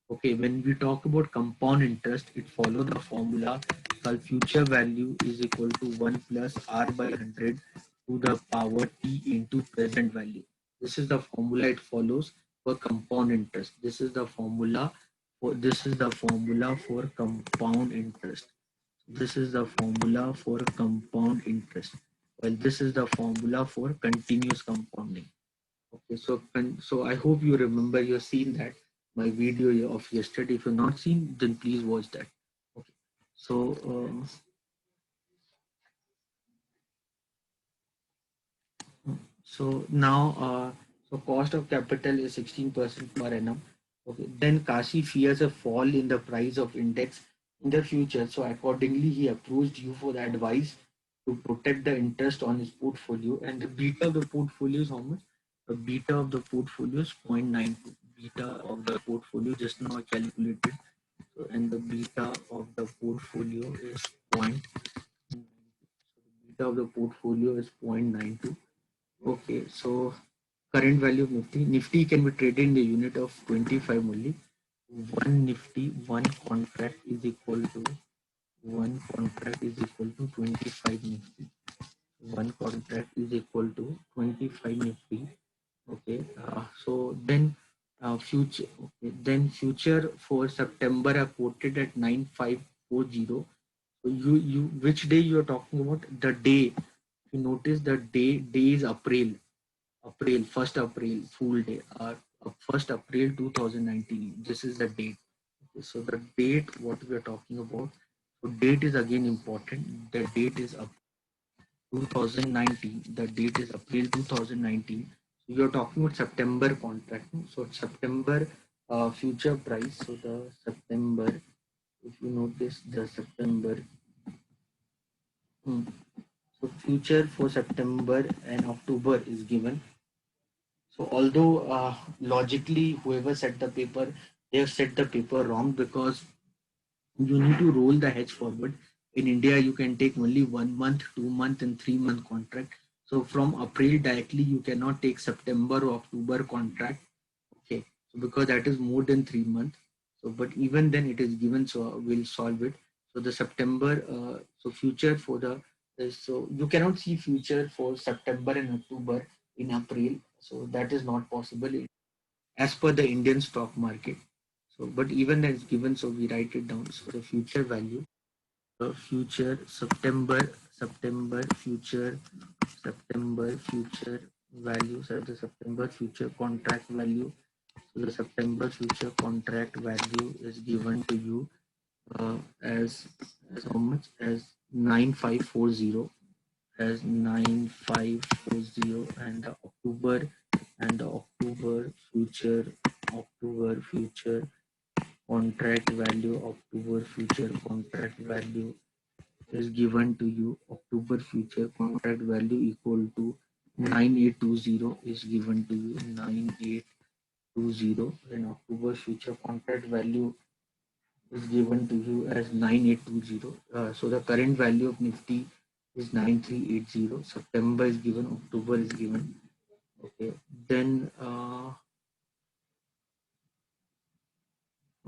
Okay, when we talk about compound interest, it follows the formula called future value is equal to 1 plus R by 100 to the power T into present value. This is the formula it follows for compound interest. This is the formula for compound interest. This is the formula for compound interest. Well, this is the formula for continuous compounding. Okay, so I hope you remember you've seen that my video of yesterday. If you've not seen, then please watch that. Okay, so so cost of capital is 16% per annum. Okay, then Kashi fears a fall in the price of index in the future. So accordingly, he approached you for the advice to protect the interest on his portfolio. And the beta of the portfolio is how much? The beta of the portfolio is 0.92. Beta of the portfolio just now I calculated. So, and the beta of the portfolio is 0.92. So the beta of the portfolio is 0.92. Okay, so current value of Nifty. Nifty can be traded in the unit of 25 only. One Nifty, one contract is equal to 25 Nifty. One contract is equal to 25 Nifty. Okay. So then future for September are quoted at 9540. So you which day you are talking about? The day. You notice the day is April 1st April full day. 1st April 2019. This is the date. Okay, so the date what we are talking about. So date is again important. The date is up 2019. The date is April 2019. So you're talking about September contract. So September future price. So the September, if you notice the September, hmm, so future for September and October is given. So although logically whoever set the paper, they have set the paper wrong because you need to roll the hedge forward. In India, you can take only 1 month, 2 month, and 3 month contract. So from April directly, you cannot take September or October contract. Okay, so because that is more than 3 months. So, but even then it is given, so we'll solve it. So the September, so future for the, so you cannot see future for September and October in April. So that is not possible as per the Indian stock market. So, but even that is given, so we write it down. So the future value, future September future value, so the September future contract value. So the September future contract value is given to you as how much as 9540 as 9540 and the October future contract value October future contract value is given to you. October future contract value equal to 9820 is given to you. 9820 and October future contract value is given to you as 9820. So the current value of Nifty is 9380. September is given, October is given. Okay, then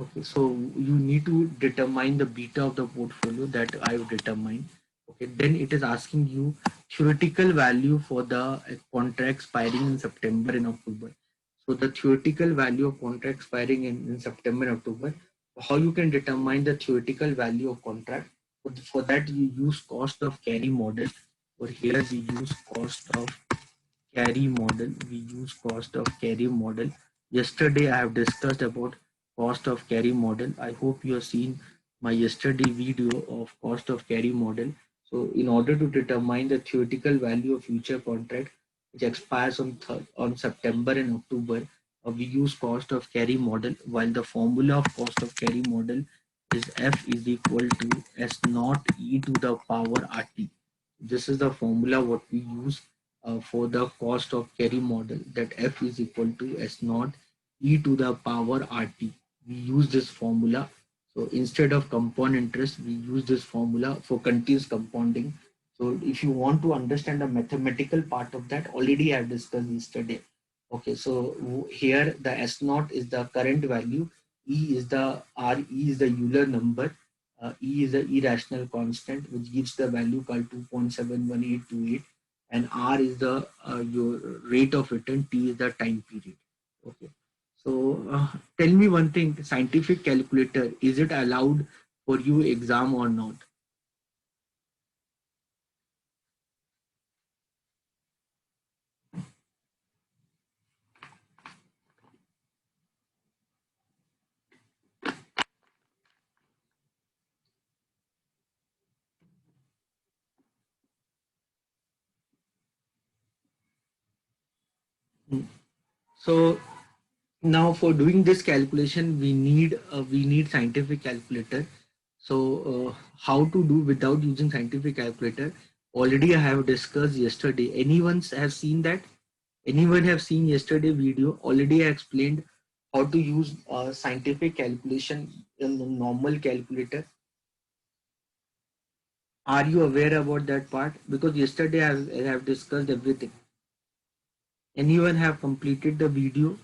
okay, so you need to determine the beta of the portfolio that I've determined. Okay, then it is asking you theoretical value for the contract expiring in September and October. So the theoretical value of contract expiring in September and October, how you can determine the theoretical value of contract. For that you use cost of carry model. Or here we use cost of carry model. We use cost of carry model. Yesterday I have discussed about cost of carry model. I hope you have seen my yesterday video of cost of carry model. So in order to determine the theoretical value of future contract which expires on September and October, we use cost of carry model, while the formula of cost of carry model is F is equal to S naught e to the power RT. This is the formula what we use for the cost of carry model, that F is equal to S naught e to the power RT. We use this formula. So instead of compound interest, we use this formula for continuous compounding. So if you want to understand the mathematical part of that, already I have discussed yesterday. Okay, so here the S naught is the current value, E is the RE is the Euler number, E is the irrational constant which gives the value called 2.71828, and R is the your rate of return, T is the time period. Okay. So tell me one thing, scientific calculator, is it allowed for you exam or not? Mm. So now for doing this calculation, we need scientific calculator. So how to do without using scientific calculator? Already I have discussed yesterday. Anyone have seen that? Anyone have seen yesterday video? Already I explained how to use scientific calculation in the normal calculator. Are you aware about that part? Because yesterday I have discussed everything. Anyone have completed the video?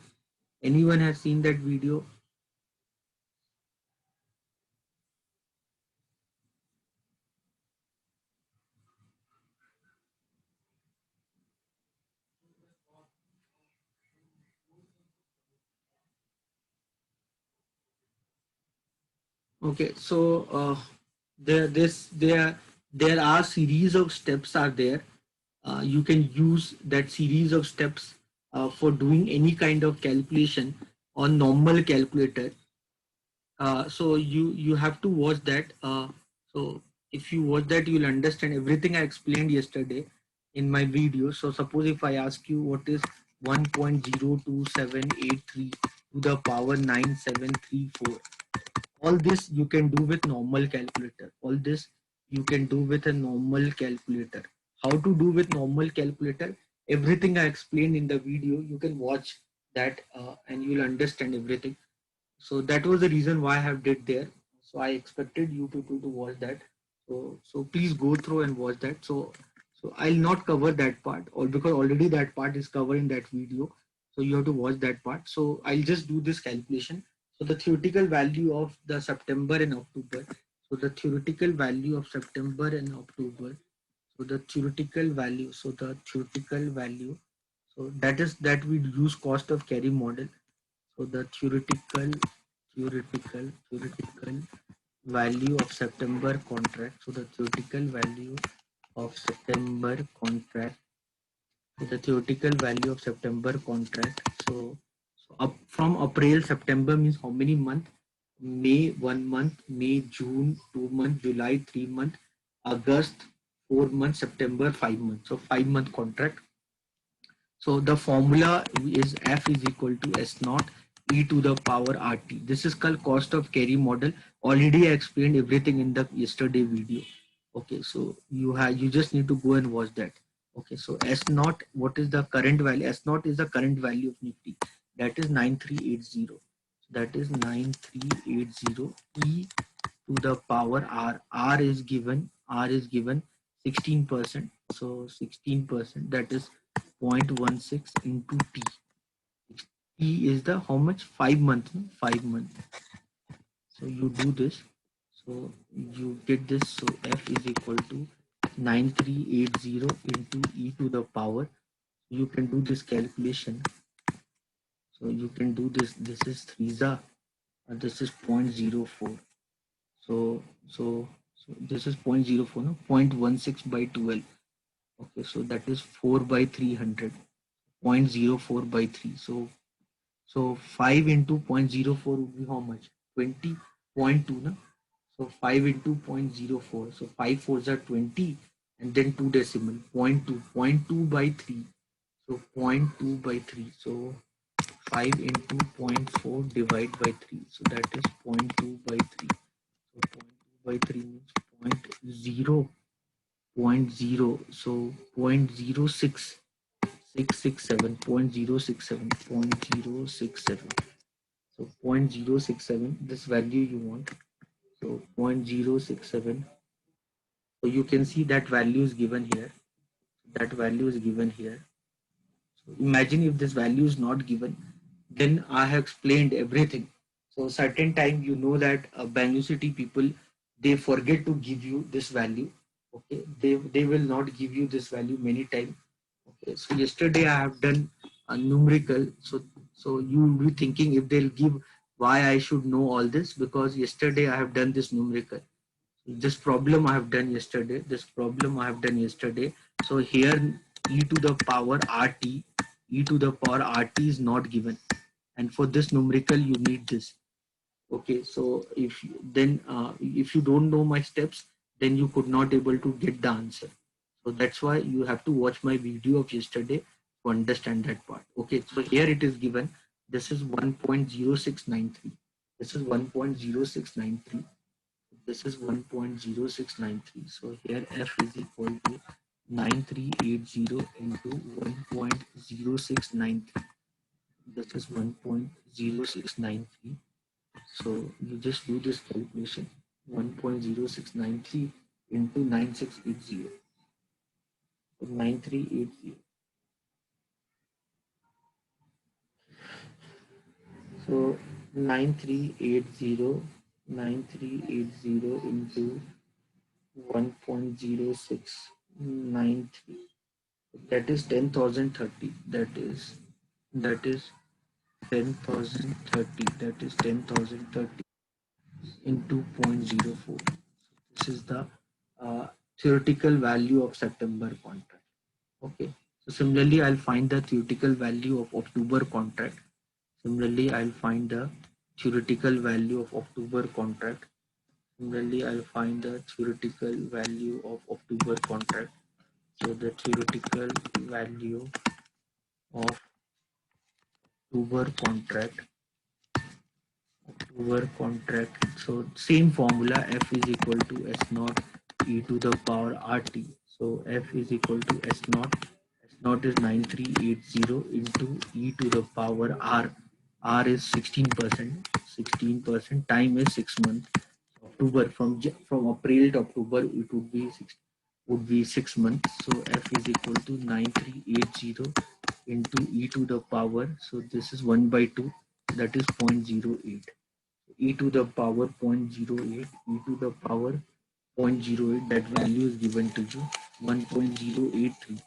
Anyone has seen that video? Okay, so there are series of steps are there. You can use that series of steps for doing any kind of calculation on normal calculator. So you have to watch that. So if you watch that, you'll understand everything I explained yesterday in my video. So suppose if I ask you what is 1.02783 to the power 9734, all this you can do with normal calculator. All this you can do with a normal calculator. How to do with normal calculator? Everything I explained in the video, you can watch that and you'll understand everything. So that was the reason why I have did there. So I expected you to watch that. So please go through and watch that. So I'll not cover that part, or because already that part is covered in that video. So you have to watch that part. So I'll just do this calculation. So the theoretical value of the September and October. So the theoretical value of September and October. So the theoretical value. So the theoretical value. So that we use cost of carry model. So the theoretical value of September contract. So the theoretical value of September contract. So the theoretical value of September contract. So up from April, September means how many months? May 1 month, May, June 2 months, July 3 months, August 4 months, September 5 months. So 5 month contract. So the formula is F is equal to S naught e to the power RT. This is called cost of carry model. Already I explained everything in the yesterday video. Okay, so you just need to go and watch that. Okay, so S naught, what is the current value? S naught is the current value of Nifty. That is 9380. That is 9380 e to the power R. R is given 16%. So 16%, that is 0.16 into T. T is the how much? 5 months, no? 5 months. So you do this. So you get this. So F is equal to 9380 into e to the power. You can do this calculation. So you can do this. This is 3 za. This is 0.04. So this is 0.04, no? 0.16 by 12. Okay, so that is 4 by 300. 0.04 by 3. So 5 into 0.04 would be how much? 20.2, no? So 5 into 0.04. So 5 fours are 20 and then 2 decimal. 0.2. 0.2 by 3. So 0.2 by 3. So 5 into zero point 0.4 divided by 3. So that is 0.2 by 3. So 0.2 by 3 means 0.0. 0.0. So 0.06. 667, 0.067, 0.067. So 0.067, this value you want. So 0.067. So you can see that value is given here. That value is given here. So imagine if this value is not given, then I have explained everything. So certain time you know that Bangalore City people, they forget to give you this value. Okay, they will not give you this value many times. Okay, so yesterday I have done a numerical. So you will be thinking if they'll give, why I should know all this, because yesterday I have done this numerical. This problem I have done yesterday. This problem I have done yesterday. So here e to the power RT, e to the power RT is not given, and for this numerical you need this. Okay, so if you don't know my steps, then you could not able to get the answer. So that's why you have to watch my video of yesterday to understand that part. Okay, so here it is given. This is 1.0693. This is 1.0693. This is 1.0693. So here F is equal to 9380 into 1.0693. This is 1.0693. So you just do this calculation. 1.0693 into 9680. 9380. So 9380 into 1.0693, that is 10,030. That is 10,030. That is 10,030 into 0.04. This is the theoretical value of September contract. Okay. So similarly, I'll find the theoretical value of October contract. Similarly, I'll find the theoretical value of October contract. Similarly, I'll find the theoretical value of October contract. So the theoretical value of October contract. So same formula, F is equal to S naught e to the power RT. So F is equal to S naught. S naught is 9380 into e to the power R. R is 16%. 16%. Time is 6 months. October, from April to October, it would be 6 months. So F is equal to 9380 into e to the power. So this is 1 by 2. That is 0.08. E to the power 0.08, e to the power 0.08, that value is given to you 1.0833.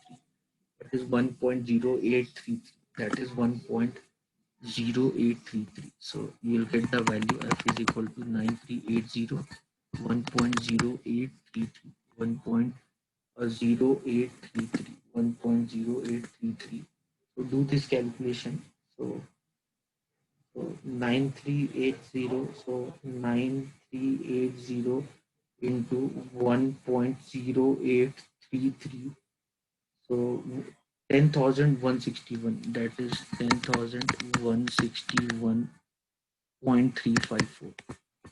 That is 1.0833. That is 1.0833. So you will get the value F is equal to 9380, 1.0833, 1.0833, 1.0833. So do this calculation. So 9380, so 9380 into 1.0833, so 10,161, that is 10,161.354.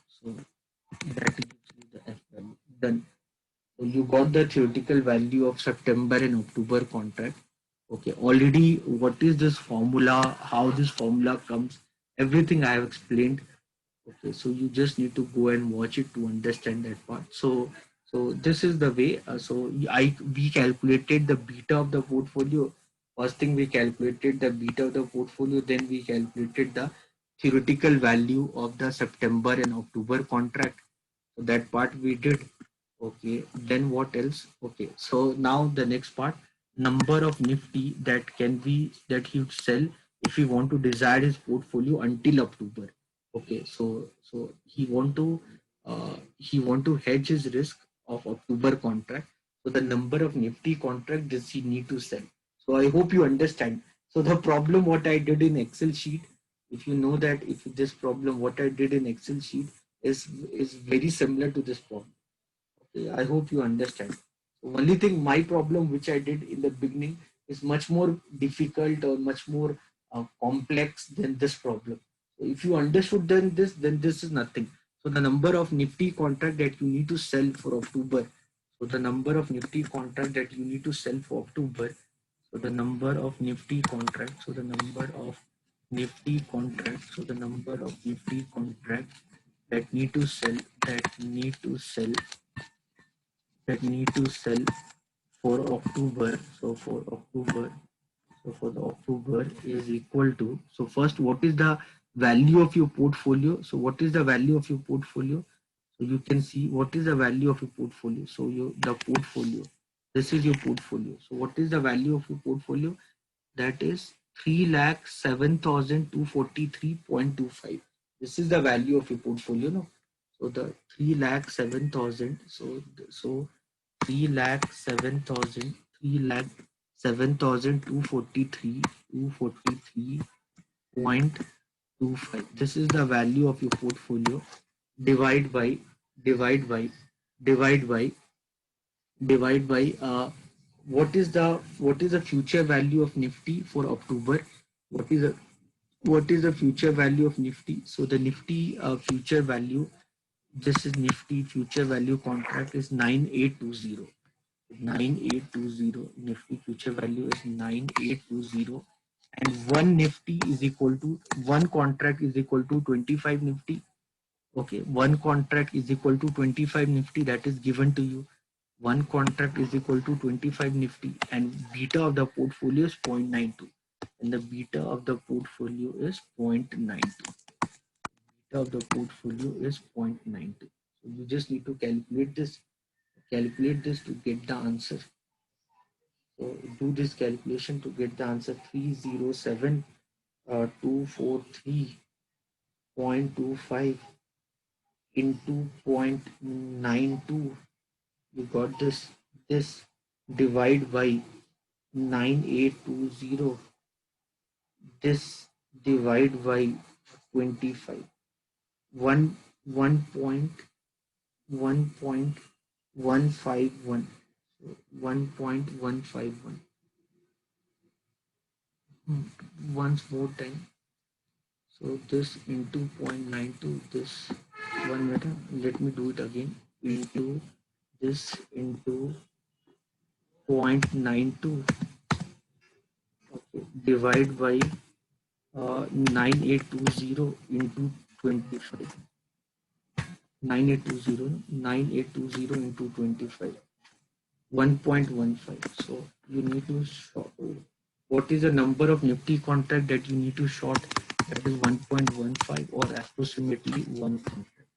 So that gives you the F value. Done. So you got the theoretical value of September and October contract. Okay, already what is this formula, how this formula comes, everything I have explained. Okay, so you just need to go and watch it to understand that part. So this is the way. So we calculated the beta of the portfolio. First thing, we calculated the beta of the portfolio. Then we calculated the theoretical value of the September and October contract. So that part we did. Okay, then what else? Okay, so now the next part, number of Nifty that he would sell if he want to desire his portfolio until October. Okay, so he want to hedge his risk of October contract. So the number of Nifty contract does he need to sell. So I hope you understand. So the problem what I did in Excel sheet, if you know that, if this problem what I did in Excel sheet is very similar to this problem. Okay, I hope you understand. So only thing, my problem which I did in the beginning is much more difficult or much more complex than this problem. So if you understood then this is nothing. So the number of Nifty contract that you need to sell for October. So the number of Nifty contract that you need to sell for October. So the number of Nifty contract. So the number of Nifty contract. So the number of Nifty contract that need to sell that need to sell for October. So for the October is equal to, so first, what is the value of your portfolio? So what is the value of your portfolio? So you can see what is the value of your portfolio. So the portfolio, this is your portfolio. So what is the value of your portfolio? That is 3,07,243.25. This is the value of your portfolio, no? So the 3,07,000. So 3,07,000, 3,07,243.25. This is the value of your portfolio. Divide by divide by divide by divide by what is the future value of Nifty for October? What is the future value of Nifty? So the Nifty future value, this is Nifty future value contract is 9820. 9820. Nifty future value is 9820, and one contract is equal to 25 Nifty. Okay, one contract is equal to 25 Nifty, that is given to you. One contract is equal to 25 Nifty, and beta of the portfolio is 0.92. and the beta of the portfolio is 0.92. Beta of the portfolio is 0.92. So you just need to calculate this to get the answer. So do this calculation to get the answer. 307,243.25 into 0.92. You got this. This divide by 9820. This divide by 25. 1.151. So 1.151. Once more time. So this into 0.92. This one minute. Let me do it again. Into this into 0.92. Okay. Divide by 9820 into 25. 9820 into 25. 1.15. So you need to short. What is the number of Nifty contract that you need to short? That is 1.15 or approximately one contract.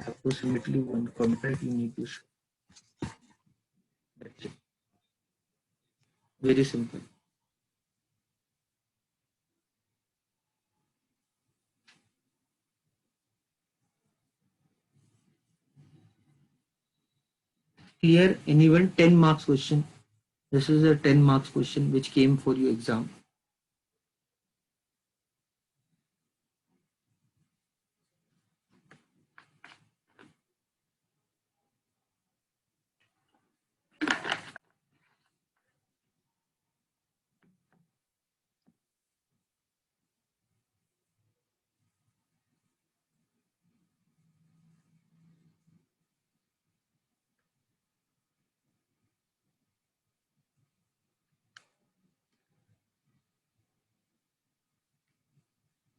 Approximately one contract you need to short. That's it. Very simple. Clear? Anyone? 10 marks question. This is a 10 marks question which came for your exam.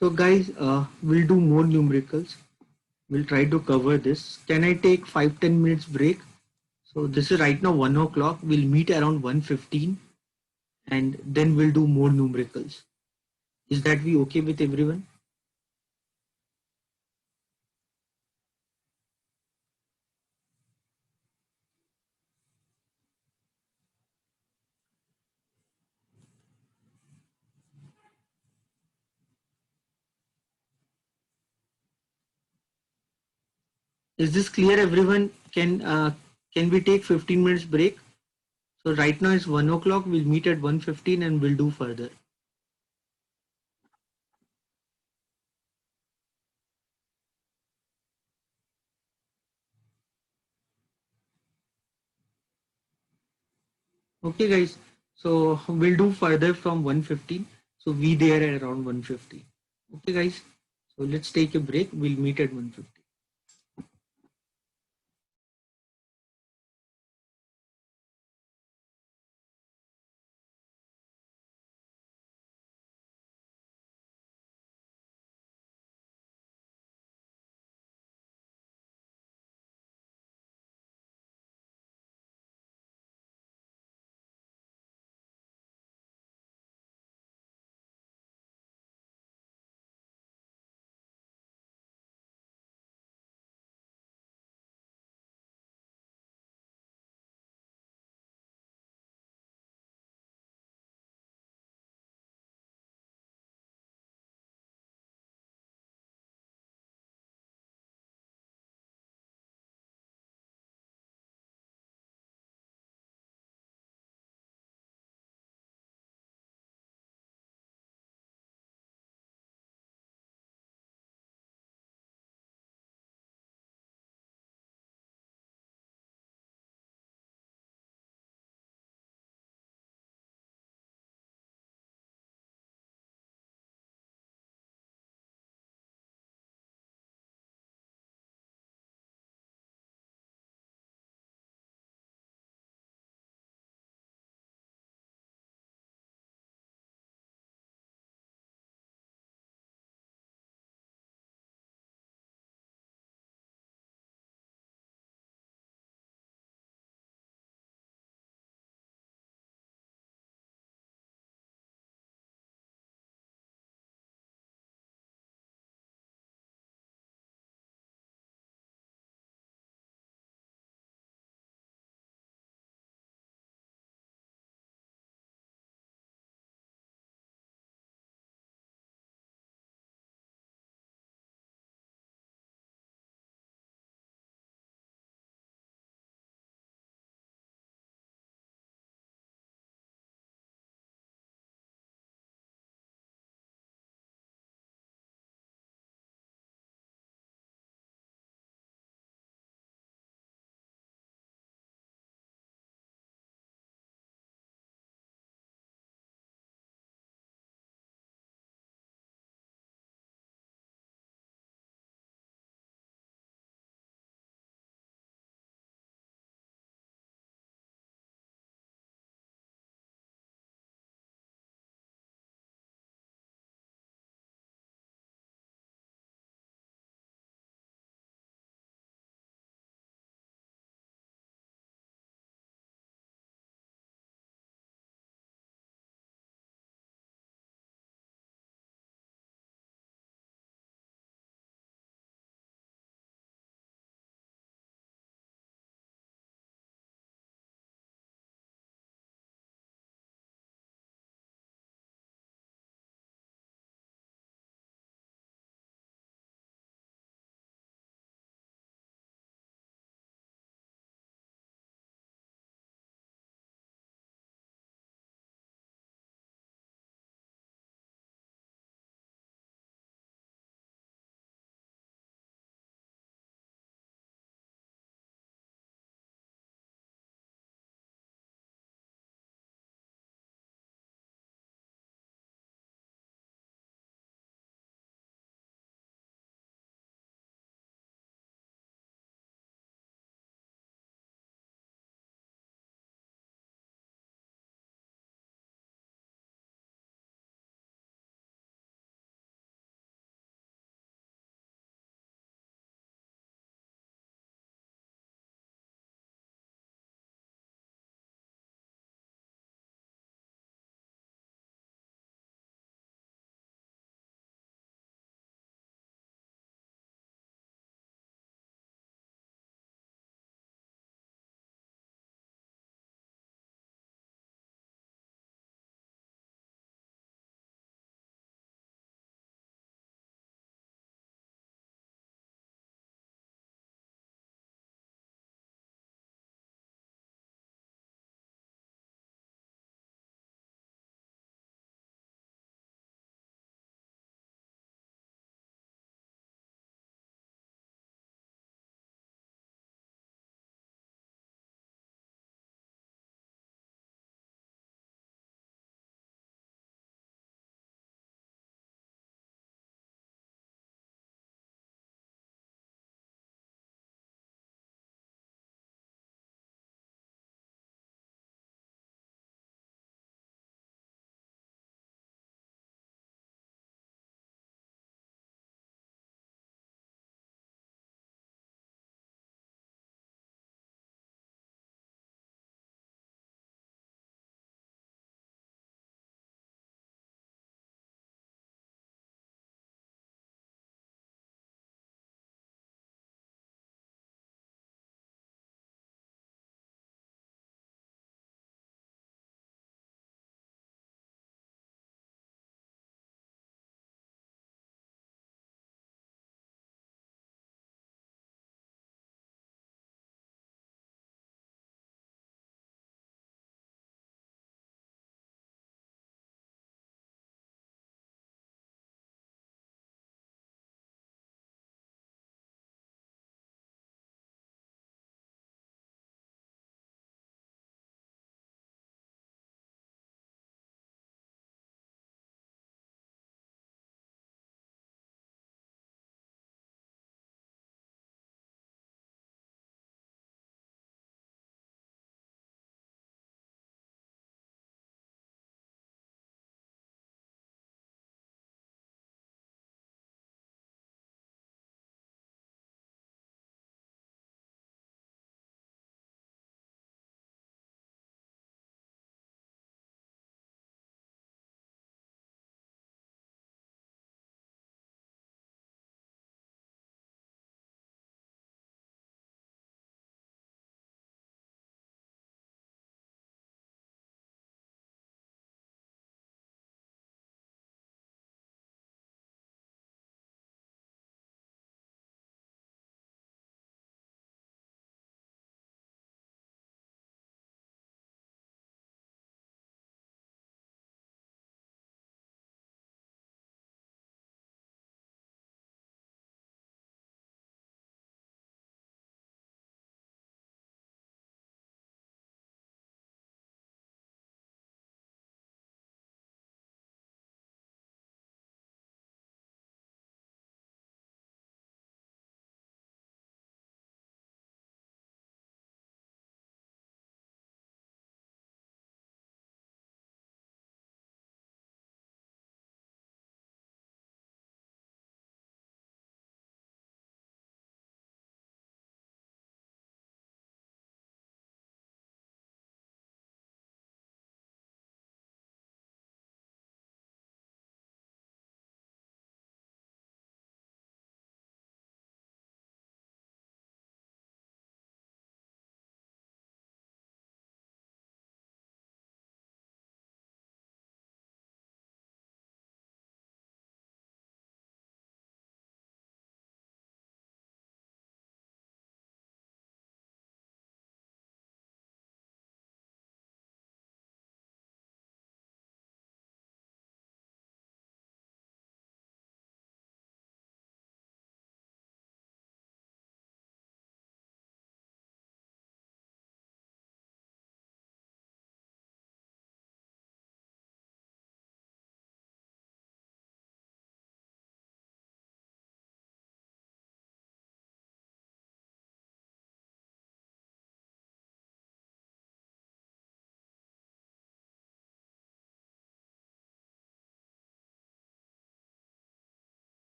So guys, we'll do more numericals. We'll try to cover this. Can I take 5-10 minutes break? So this is right now 1 o'clock. We'll meet around 1:15 and then we'll do more numericals. Is that be okay with everyone? Is this clear everyone? Can we take 15 minutes break? So right now it's 1 o'clock. We'll meet at 1:15 and we'll do further. Okay guys. So we'll do further from 1:15. So we there at around 1:50. Okay guys. So let's take a break. We'll meet at 1:50.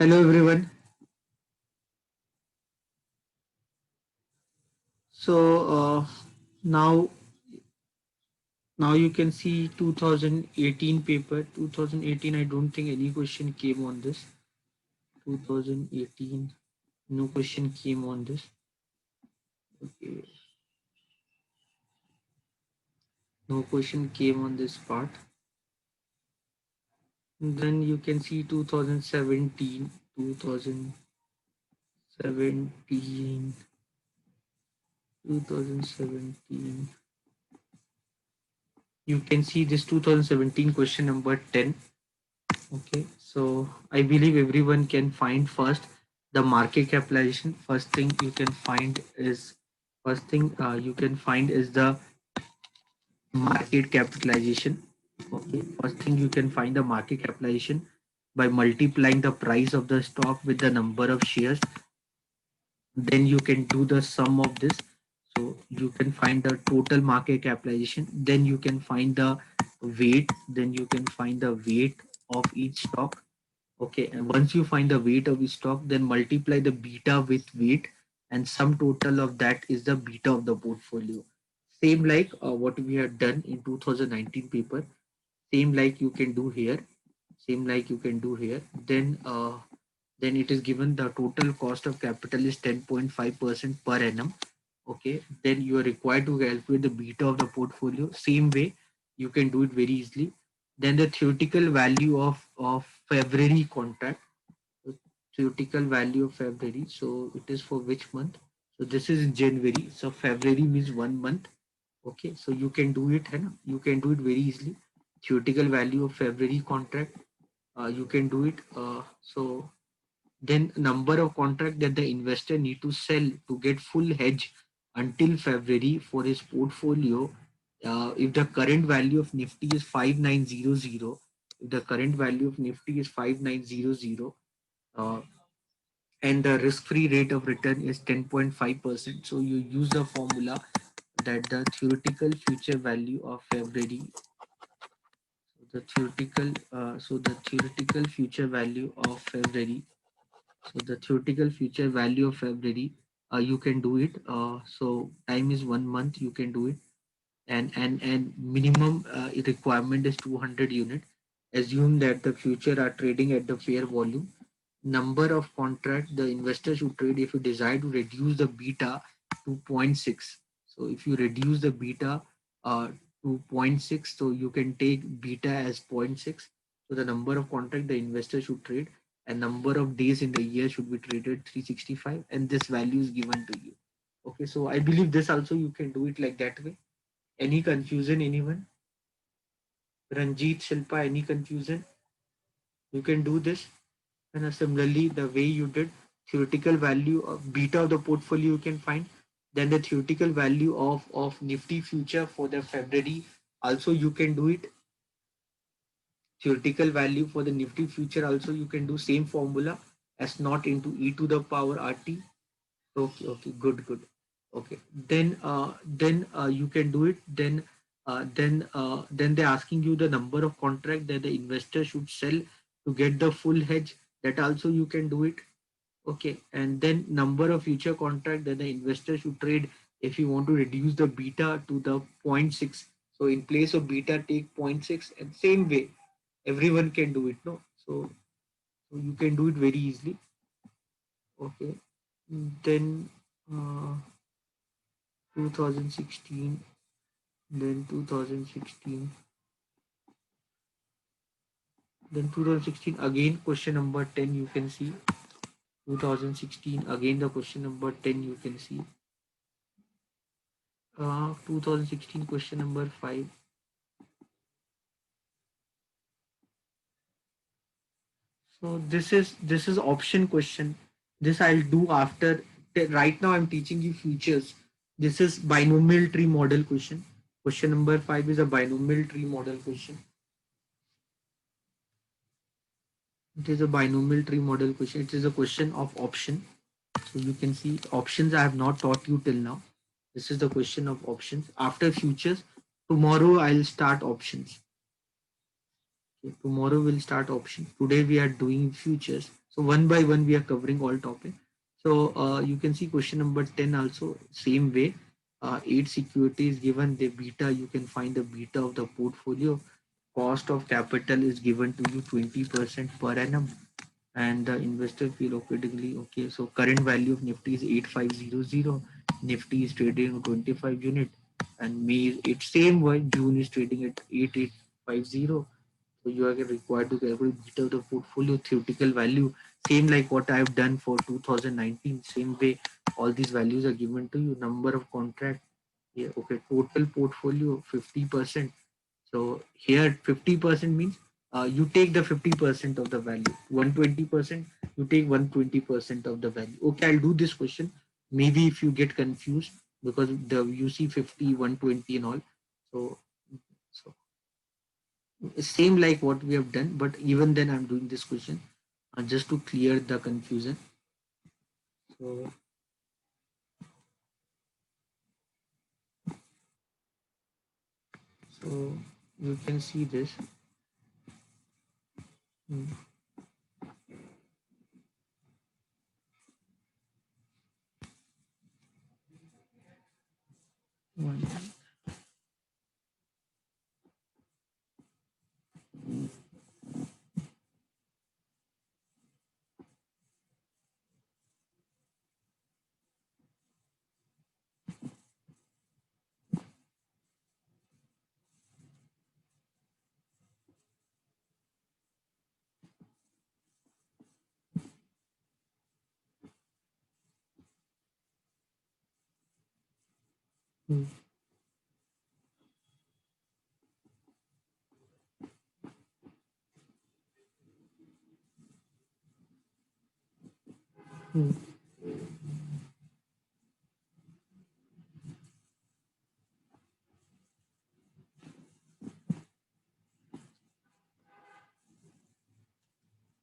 Hello everyone. So now now you can see 2018 paper. 2018, I don't think any question came on this. 2018, no question came on this. Okay, no question came on this part. And then you can see 2017, 2017, 2017. You can see this 2017 question number 10. Okay, so I believe everyone can find first the market capitalization. First thing you can find is the market capitalization. Okay, first thing you can find the market capitalization by multiplying the price of the stock with the number of shares. Then you can do the sum of this. So you can find the total market capitalization. Then you can find the weight. Then you can find the weight of each stock. Okay, and once you find the weight of the stock, then multiply the beta with weight, and sum total of that is the beta of the portfolio. Same like what we had done in 2019 paper. Same like you can do here. Same like you can do here. Then it is given the total cost of capital is 10.5% per annum. Okay, then you are required to calculate the beta of the portfolio. Same way, you can do it very easily. Then the theoretical value of February contract, theoretical value of February. So it is for which month? So this is in January. So February means 1 month. Okay, so you can do it, है ना? You can do it very easily. Theoretical value of February contract. You can do it. So then number of contract that the investor need to sell to get full hedge until February for his portfolio. If the current value of Nifty is 5900, if the current value of Nifty is 5900, uh, and the risk-free rate of return is 10.5%. So you use the formula that the theoretical future value of February, so the theoretical future value of February, so the theoretical future value of February, you can do it. So time is 1 month, you can do it, and minimum requirement is 200 unit. Assume that the future are trading at the fair volume. Number of contract the investor should trade if you desire to reduce the beta to zero point 0.6. So if you reduce the beta to zero point 0.6, so you can take beta as zero point 0.6. So the number of contract the investor should trade and number of days in the year should be traded 365, and this value is given to you. Okay, so I believe this also you can do it like that way. Any confusion, anyone? Ranjit, Shilpa, any confusion? You can do this. And similarly, the way you did theoretical value of beta of the portfolio, you can find. Then the theoretical value of Nifty future for the February, also you can do it. Theoretical value for the Nifty future, also you can do same formula as not into e to the power RT. Okay, okay, good, good. Okay, then you can do it. Then they're asking you the number of contract that the investor should sell to get the full hedge. That also you can do it. Okay, and then number of future contract that the investor should trade if you want to reduce the beta to the zero point 0.6. So in place of beta, take zero point 0.6, and same way, everyone can do it. No, so you can do it very easily. Okay, then. Uh, 2016, then 2016, then 2016 again question number 10 you can see. 2016 again the question number 10 you can see. 2016 question number 5. So this is option question. This I'll do after. Right now I'm teaching you futures. This is binomial tree model question. Question number 5 is a binomial tree model question. It is a binomial tree model question. It is a question of option. So you can see options I have not taught you till now. This is the question of options. After futures, tomorrow I'll start options. Okay, tomorrow we'll start options. Today we are doing futures. So one by one we are covering all topic. So you can see question number 10 also same way. Eight securities given the beta, you can find the beta of the portfolio. Cost of capital is given to you 20% per annum, and the investor feel accordingly. Okay, so current value of Nifty is 8500. Nifty is trading on 25 unit, and May it's same way. June is trading at 8850. So you are required to calculate beta of the portfolio theoretical value, same like what I have done for 2019. Same way, all these values are given to you. Number of contract. Yeah, okay. Total portfolio 50%. So here 50% means you take the 50% of the value. 120%, you take 120% of the value. Okay, I'll do this question. Maybe if you get confused because the you see 50, 120 and all. So same like what we have done, but even then I'm doing this question just to clear the confusion. So, so you can see this. Hmm. One. Hmm. Hmm.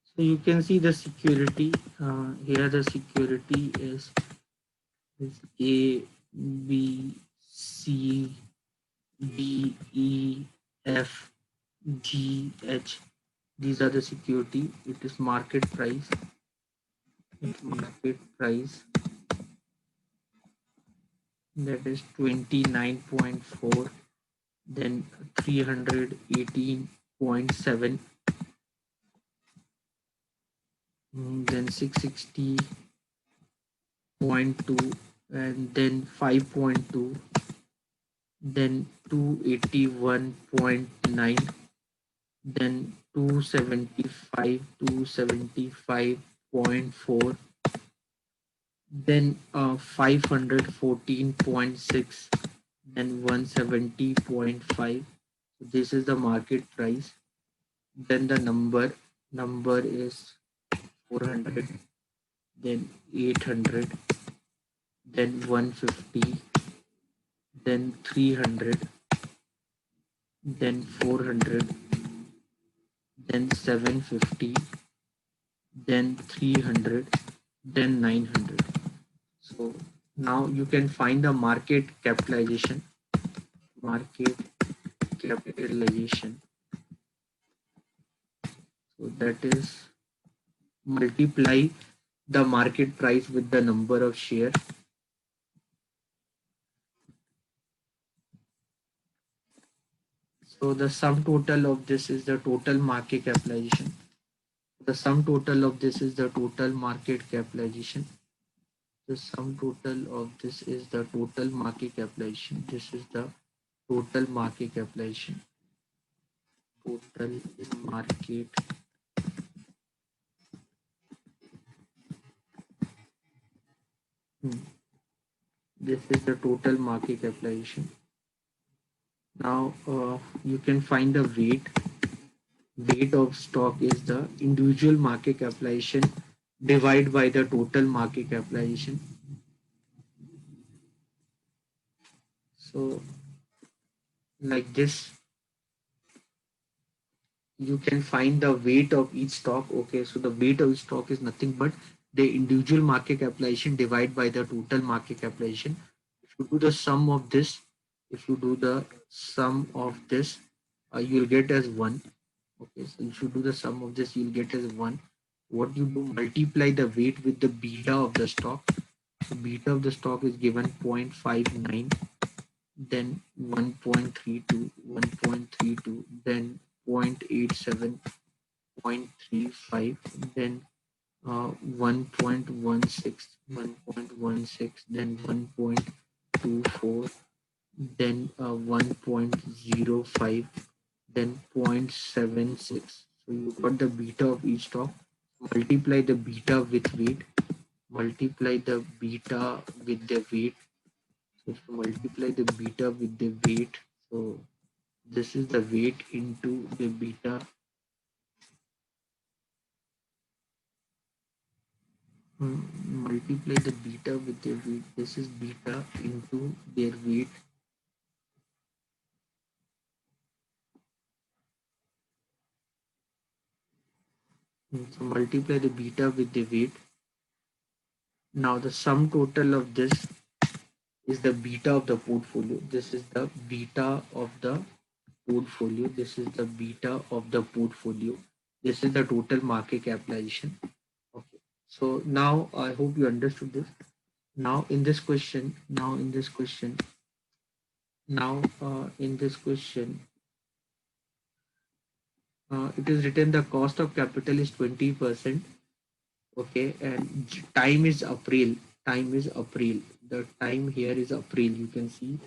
So you can see the security. Here the security is A, B, C, D, E, F, G, H. These are the security. It is market price. Market price that is 29.4, then 318.7, then 660.2, and then 5.2, then 281.9, then 275, 275.4, then 514.6, then 170.5. So this is the market price. Then the number is 400, then 800, then 150, then 300, then 400, then 750, then 300, then 900. So now you can find the market capitalization. Market capitalization. So that is multiply the market price with the number of share. So the sum total of this is the total market capitalization. The sum total of this is the total market capitalization. The sum total of this is the total market capitalization. This is the total market capitalization. Total market. This is the total market capitalization. Now you can find the weight. Weight of stock is the individual market capitalization divided by the total market capitalization. So like this, you can find the weight of each stock. Okay, so the weight of each stock is nothing but the individual market capitalization divided by the total market capitalization. If you do the sum of this, if you do the sum of this, you will get as 1. Okay, so if you do the sum of this, you will get as 1. what you do, multiply the weight with the beta of the stock. So beta of the stock is given 0.59, then 1.32, 1.32, then 0.87, 0.35, then 1.16, 1.16, then 1.24, then 1.05, then 0.76. So you got the beta of each stock. Multiply the beta with weight. Multiply the beta with the weight. So if you multiply the beta with the weight, so this is the weight into the beta. Multiply the beta with their weight. This is beta into their weight. So multiply the beta with the weight. Now the sum total of this is the beta of the portfolio. This is the beta of the portfolio. This is the beta of the portfolio. This is the total market capitalization. Okay. So now I hope you understood this. Now in this question, now in this question, now in this question, it is written the cost of capital is 20%. Okay, and time is April. Time is April. The time here is April. You can see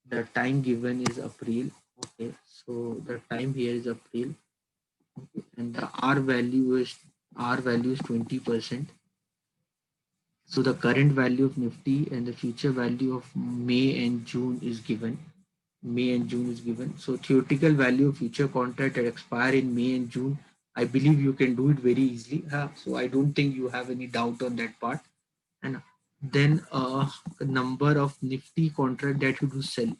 the time given is April. Okay, so the time here is April. Okay, and the R value is 20%. So the current value of Nifty and the future value of May and June is given. May and June is given. So theoretical value of future contract that expire in May and June, I believe you can do it very easily. So I don't think you have any doubt on that part. And then number of Nifty contract that you do sell.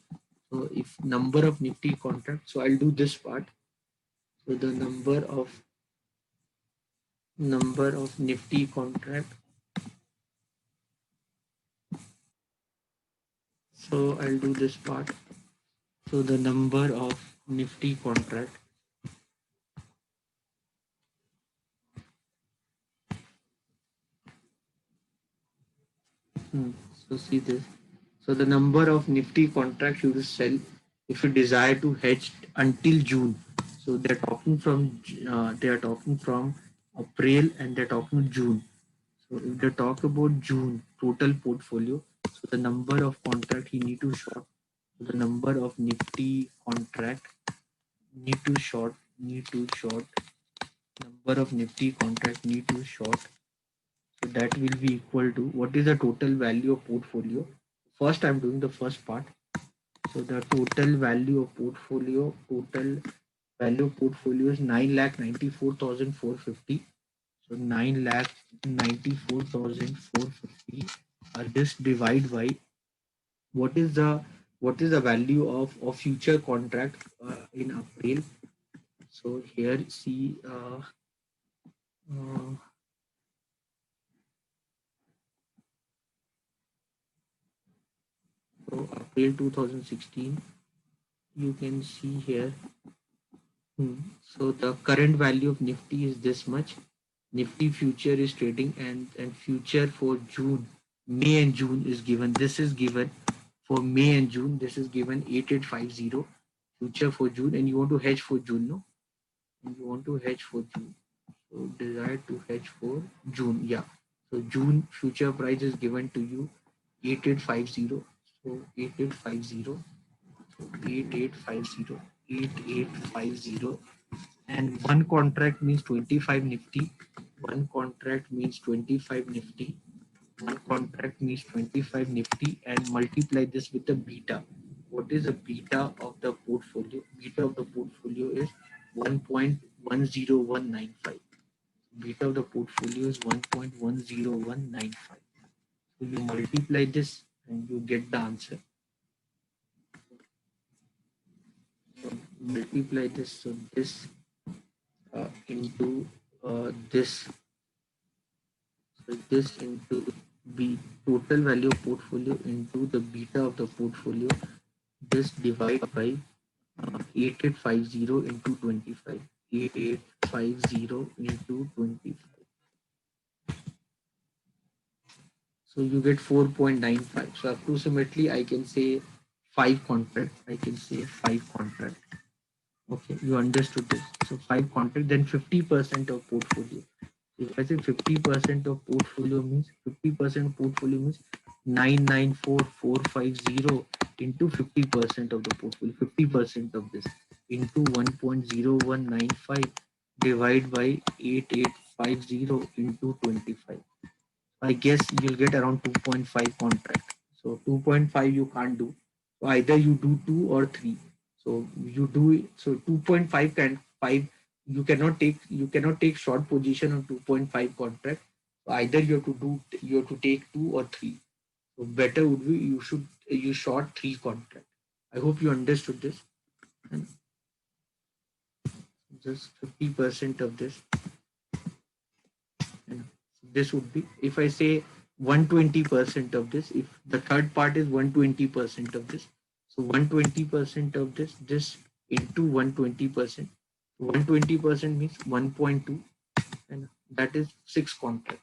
So if number of Nifty contract, so I'll do this part. So the number of Nifty contract. So I'll do this part. So the number of Nifty contract. So see this. So the number of Nifty contracts you will sell if you desire to hedge until June. So they're talking from April and they're talking June. So if they talk about June total portfolio, so the number of contract you need to short, so the number of Nifty contract need to short, number of Nifty contract need to short. So that will be equal to what is the total value of portfolio. First, I'm doing the first part. So the total value of portfolio is 9,94,450. So 9,94,450. This divide by what is the value of future contract in April. So here see uh, so April 2016. You can see here. So the current value of Nifty is this much. Nifty future is trading and future for June, May and June is given. This is given for May and June. This is given 8850 future for June, and you want to hedge for June, no? And you want to hedge for June. So desire to hedge for June, yeah. So June future price is given to you 8850. So 8850, 8850, 8850, and one contract means 25 Nifty. One contract means 25 Nifty. One contract means 25 Nifty, and multiply this with the beta. What is the beta of the portfolio? Beta of the portfolio is 1.10195. Beta of the portfolio is 1.10195. So you multiply this and you get the answer. So multiply this. So this into this. So this into the total value of portfolio into the beta of the portfolio. This divide by 8850 into 25. 8850 into 25. So you get 4.95. So approximately I can say 5 contract. I can say 5 contract. Okay, you understood this. So 5 contract, then 50% of portfolio. If I say 50% of portfolio means 50% portfolio means 994450 into 50% of the portfolio. 50% of this into 1.0195 divide by 8850 into 25. I guess you'll get around 2.5 contract. So 2.5 you can't do. So either you do 2 or 3. So you do so 2.5 can 5 you cannot take short position on 2.5 contract. So either you have to take 2 or 3. So better would be you short 3 contract. I hope you understood this. And just 50% of this. And this would be, if I say 120% of this, if the third part is 120% of this, so 120% of this into 120%. 120% means 1.2, and that is 6 contract.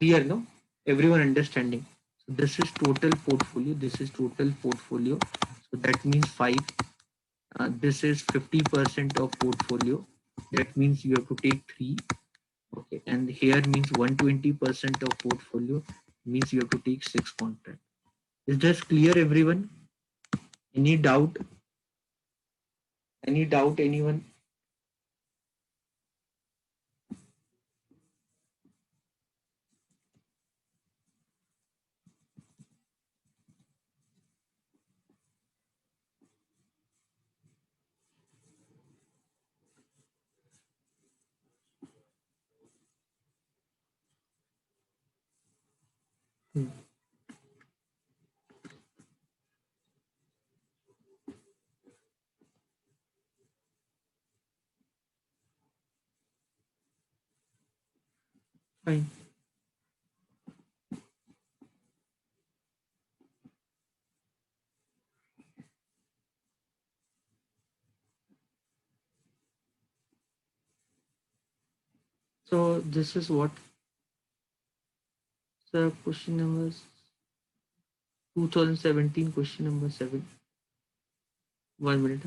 Clear, no? Everyone understanding? So this is total portfolio. This is total portfolio. So that means 5. This is 50% of portfolio. That means you have to take 3. Okay, and here means 120% of portfolio means you have to take 6 contract. Is this clear, everyone? Any doubt? Any doubt, anyone? Hmm, fine. So this is what the question number 2017 question number 7. 1 minute.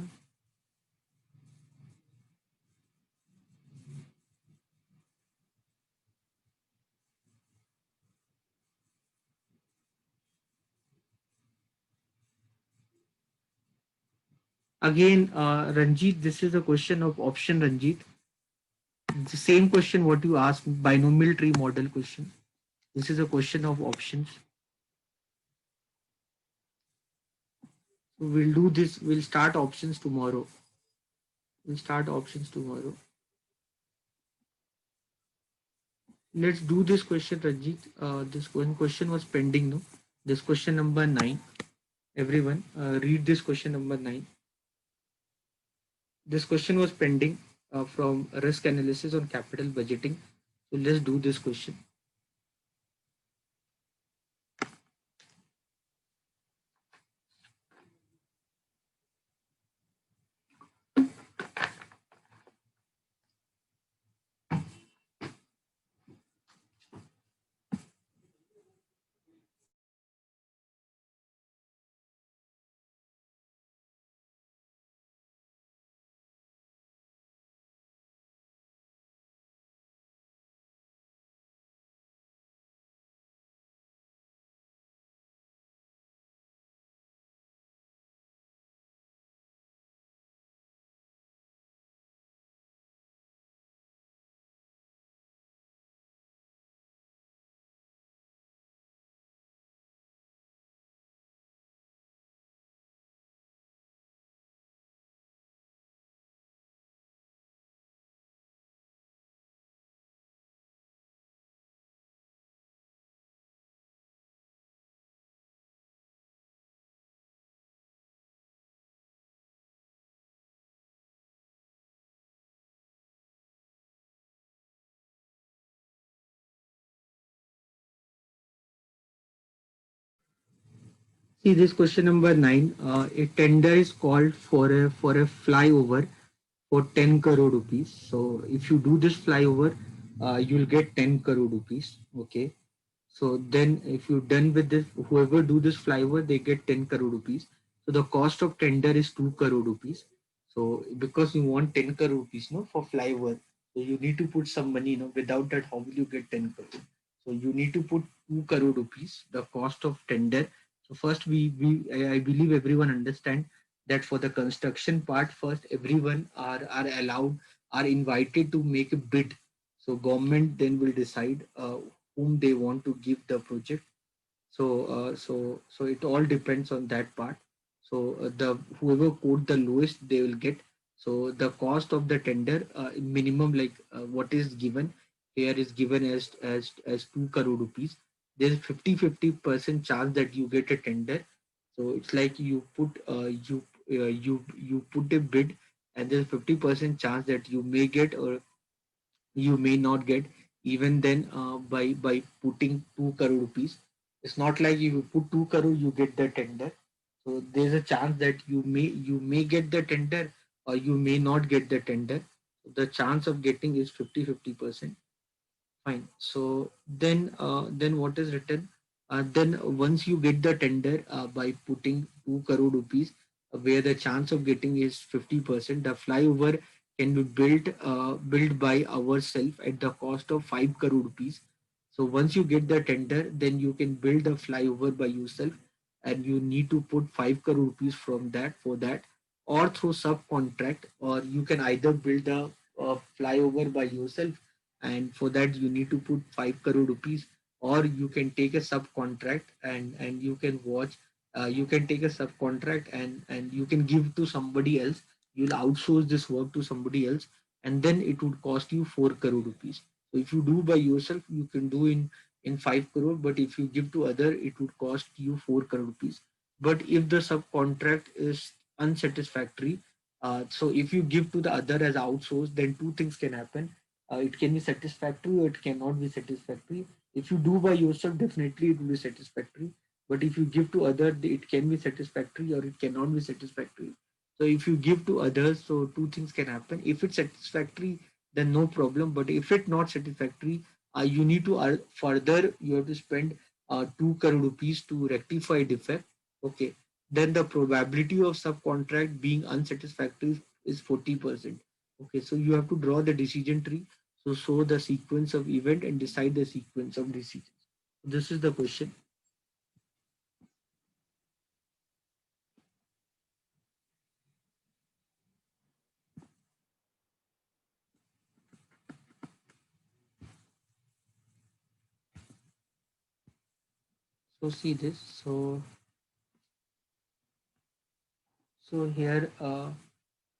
Again, Ranjit, this is a question of option, Ranjit. The same question what you asked, binomial tree model question. This is a question of options. So we'll do this. We'll start options tomorrow. We'll start options tomorrow. Let's do this question, Ranjit. This one question was pending, no? This question number 9. Everyone, read this question number 9. This question was pending from risk analysis on capital budgeting. So let's do this question. See this question number 9. A tender is called for a flyover for 10 crore rupees. So if you do this flyover, you'll get 10 crore rupees. Okay. So then if you're done with this, whoever do this flyover, they get 10 crore rupees. So the cost of tender is 2 crore rupees. So because you want 10 crore rupees, no, for flyover, so you need to put some money, without that, how will you get 10 crore? So you need to put 2 crore rupees, the cost of tender. So first I believe everyone understand that for the construction part, first everyone are allowed, are invited to make a bid. So government then will decide whom they want to give the project. So it all depends on that part. So the whoever quote the lowest, they will get. So the cost of the tender, minimum, like what is given here is given as 2 crore rupees. There's 50% chance that you get a tender. So it's like you put you put a bid, and there's 50% chance that you may get or you may not get. Even then, by putting 2 crore rupees, it's not like if you put 2 crore you get the tender. So there's a chance that you may get the tender, or you may not get the tender. The chance of getting is 50-50%. Fine. So then what is written? Then once you get the tender, by putting 2 crore rupees, where the chance of getting is 50%, the flyover can be built by ourselves at the cost of 5 crore rupees. So once you get the tender, then you can build a flyover by yourself, and you need to put 5 crore rupees from that for that, or through subcontract, or you can either build a flyover by yourself, and for that you need to put 5 crore rupees, or you can take a subcontract, and you can watch, you can take a subcontract, and you can give to somebody else. You'll outsource this work to somebody else, and then it would cost you 4 crore rupees. So if you do by yourself, you can do in 5 crore, but if you give to other, it would cost you 4 crore rupees. But if the subcontract is unsatisfactory, so if you give to the other as outsource, then two things can happen. It can be satisfactory or it cannot be satisfactory. If you do by yourself, definitely it will be satisfactory. But if you give to other, it can be satisfactory or it cannot be satisfactory. So if you give to others, so two things can happen. If it's satisfactory, then no problem. But if it's not satisfactory, you need to further, you have to spend 2 crore rupees to rectify defect. Okay. Then the probability of subcontract being unsatisfactory is 40%. Okay, so you have to draw the decision tree. So show the sequence of event and decide the sequence of decisions. This is the question. So see this. So here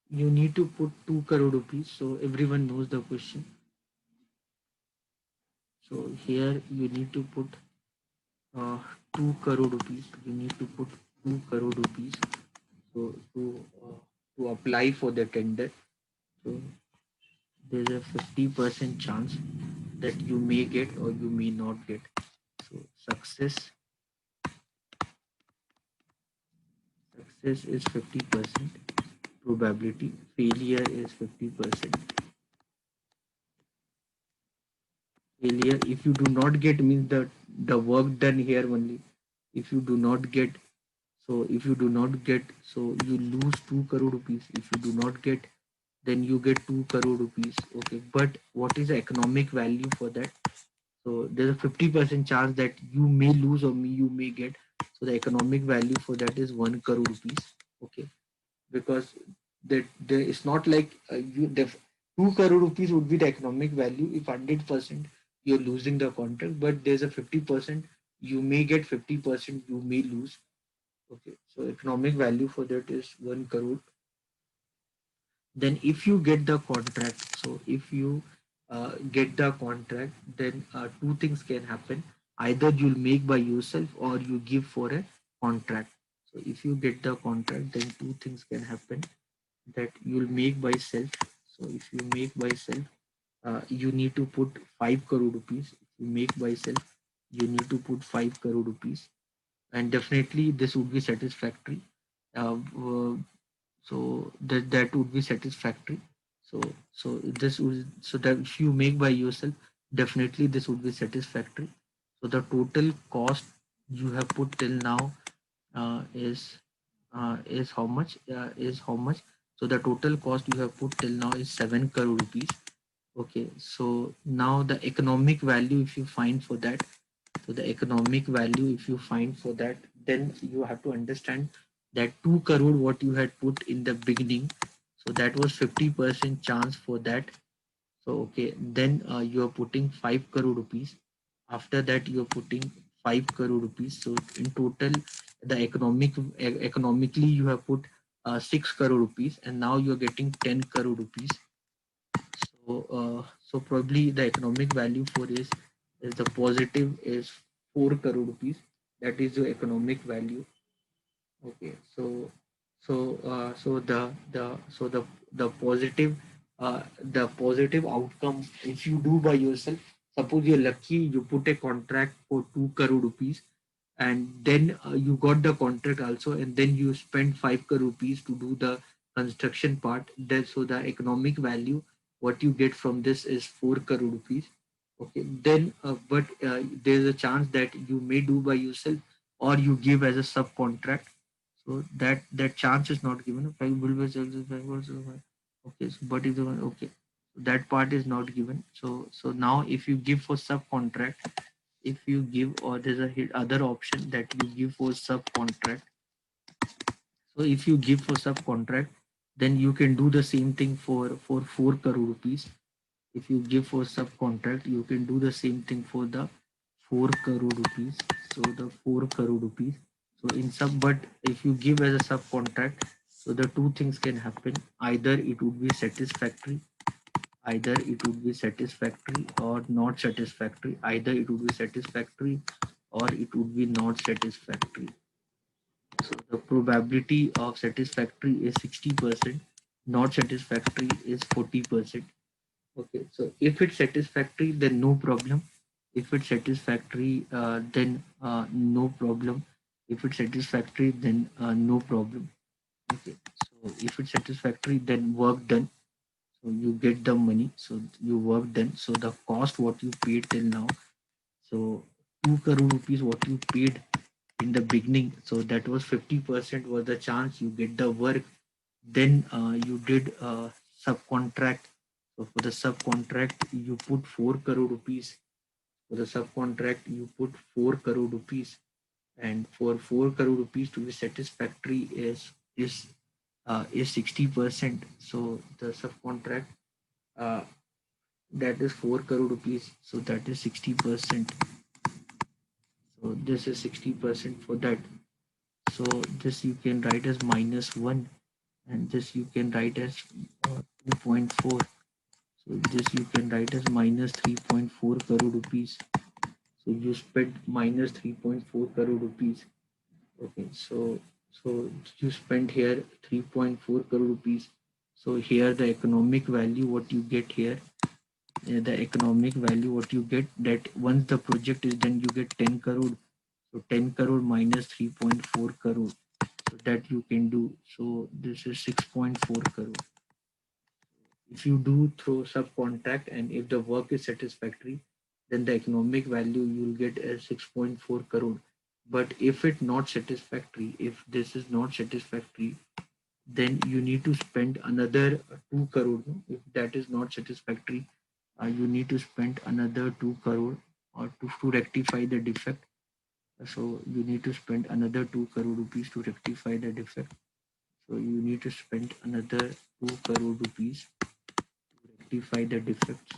you need to put 2 crore rupees. So everyone knows the question. So here you need to put 2 crore rupees. You need to put 2 crore rupees. So to apply for the tender. So there's a 50% chance that you may get or you may not get. So success is 50%, probability failure is 50%. Failure, if you do not get, means the work done here only. If you do not get, so if you do not get, so you lose 2 crore rupees. If you do not get, then you get 2 crore rupees. Okay, but what is the economic value for that? So there's a 50% chance that you may lose or you may get. So the economic value for that is 1 crore rupees. Okay, because that there it's not like 2 crore rupees would be the economic value if 100% you're losing the contract, but there's a 50% you may get, 50% you may lose. Okay, so economic value for that is 1 crore. Then if you get the contract, so if you get the contract, then two things can happen. Either you'll make by yourself or you give for a contract. So if you get the contract, then two things can happen, that you'll make by self. So if you make by self, you need to put 5 crore rupees. If you make by self, you need to put 5 crore rupees, and definitely this would be satisfactory. So that would be satisfactory. So so this would, so that if you make by yourself, definitely this would be satisfactory. So the total cost you have put till now is how much? Is how much? So the total cost you have put till now is 7 crore rupees. Okay, so now the economic value, if you find for that, so the economic value, if you find for that, then you have to understand that 2 crore what you had put in the beginning. So that was 50% chance for that. So okay, then you are putting 5 crore rupees. After that, you are putting 5 crore rupees. So in total, the economically you have put 6 crore rupees, and now you are getting 10 crore rupees. So probably the economic value for is the positive is 4 crore rupees. That is your economic value. Okay, so the positive outcome, if you do by yourself, suppose you're lucky, you put a contract for 2 crore rupees, and then you got the contract also, and then you spend 5 crore rupees to do the construction part. Then so the economic value what you get from this is 4 crore rupees. Okay, then but there's a chance that you may do by yourself or you give as a subcontract. So that chance is not given. Okay, so but is the one okay. That part is not given. So now if you give for subcontract, if you give, or there's a other option that you give for subcontract. So if you give for subcontract, then you can do the same thing for 4 crore rupees. If you give for subcontract, you can do the same thing for the 4 crore rupees. So the 4 crore rupees. So in sub, but if you give as a subcontract, so the two things can happen. Either it would be satisfactory, either it would be satisfactory or not satisfactory. Either it would be satisfactory or it would be not satisfactory. So the probability of satisfactory is 60%, not satisfactory is 40%. Okay, so if it's satisfactory, then no problem. If it's satisfactory, then no problem. If it's satisfactory, then no problem. Okay, so if it's satisfactory, then work done. So you get the money. So you work done. So the cost what you paid till now. So 2 crore rupees what you paid in the beginning. So that was 50% was the chance you get the work. Then you did subcontract. So for the subcontract, you put 4 crore rupees. For the subcontract, you put 4 crore rupees. And for 4 crore rupees to be satisfactory is 60%. So the subcontract uh, that is 4 crore rupees. So that is 60%. So this is 60% for that. So this you can write as -1, and this you can write as 2.4. So this you can write as minus 3.4 crore rupees. So you spent minus 3.4 crore rupees. Okay, so you spent here 3.4 crore rupees. So here the economic value what you get here, the economic value what you get, that once the project is done you get 10 crore. So 10 crore minus 3.4 crore. So that you can do. So this is 6.4 crore. If you do through subcontract and if the work is satisfactory, then the economic value you will get as 6.4 crore. But if it's not satisfactory, if this is not satisfactory, then you need to spend another 2 crore. No? If that is not satisfactory, you need to spend another 2 crore or to rectify the defect. So you need to spend another 2 crore rupees to rectify the defect. So you need to spend another 2 crore rupees rectify the defects.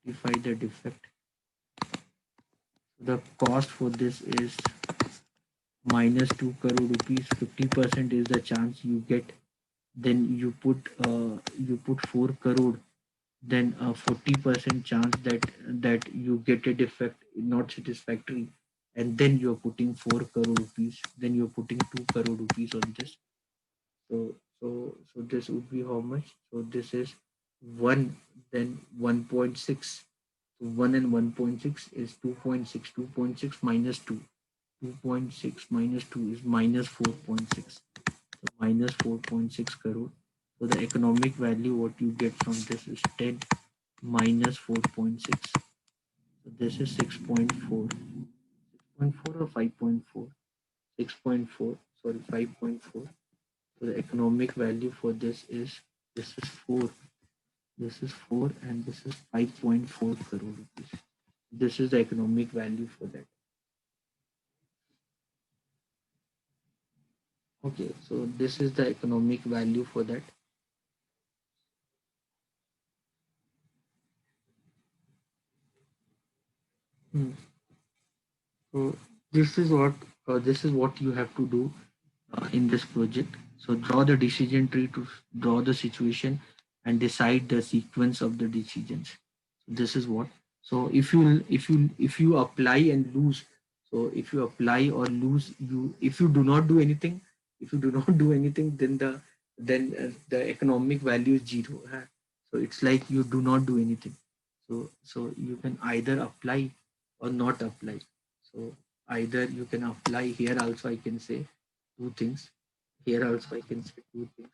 Rectify the defect. The cost for this is minus 2 crore rupees. 50% is the chance you get. Then you put 4 crore. Then a 40% chance that you get a defect not satisfactory. And then you're putting 4 crore rupees. Then you're putting 2 crore rupees on this. So this would be how much? So this is 1, then 1.6. So 1 and 1.6 is 2.6. 2.6 minus 2. 2.6 minus 2 is minus 4.6. So minus 4.6 crore. So the economic value what you get from this is 10 minus 4.6. This is 6.4. 6.4 or 5.4? 6.4. Sorry, 5.4. So the economic value for this is 4. This is 4 and this is 5.4 crore rupees. This is the economic value for that. Okay, so this is the economic value for that. Hmm. So this is what you have to do in this project. So draw the decision tree to draw the situation and decide the sequence of the decisions. So this is what. So if you apply and lose, so if you apply or lose, you if you do not do anything, if you do not do anything, then the economic value is zero. Huh? So it's like you do not do anything. So you can either apply or not apply. So either you can apply here also I can say two things. Here also I can say two things.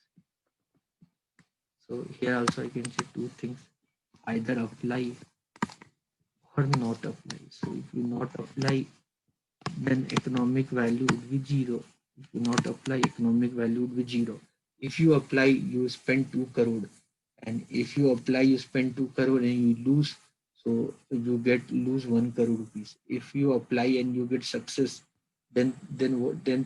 So here also I can say two things. Either apply or not apply. So if you not apply, then economic value would be zero. If you not apply, economic value would be zero. If you apply, you spend 2 crore. And if you apply, you spend 2 crore and you lose. So you lose 1 crore rupees. If you apply and you get success, then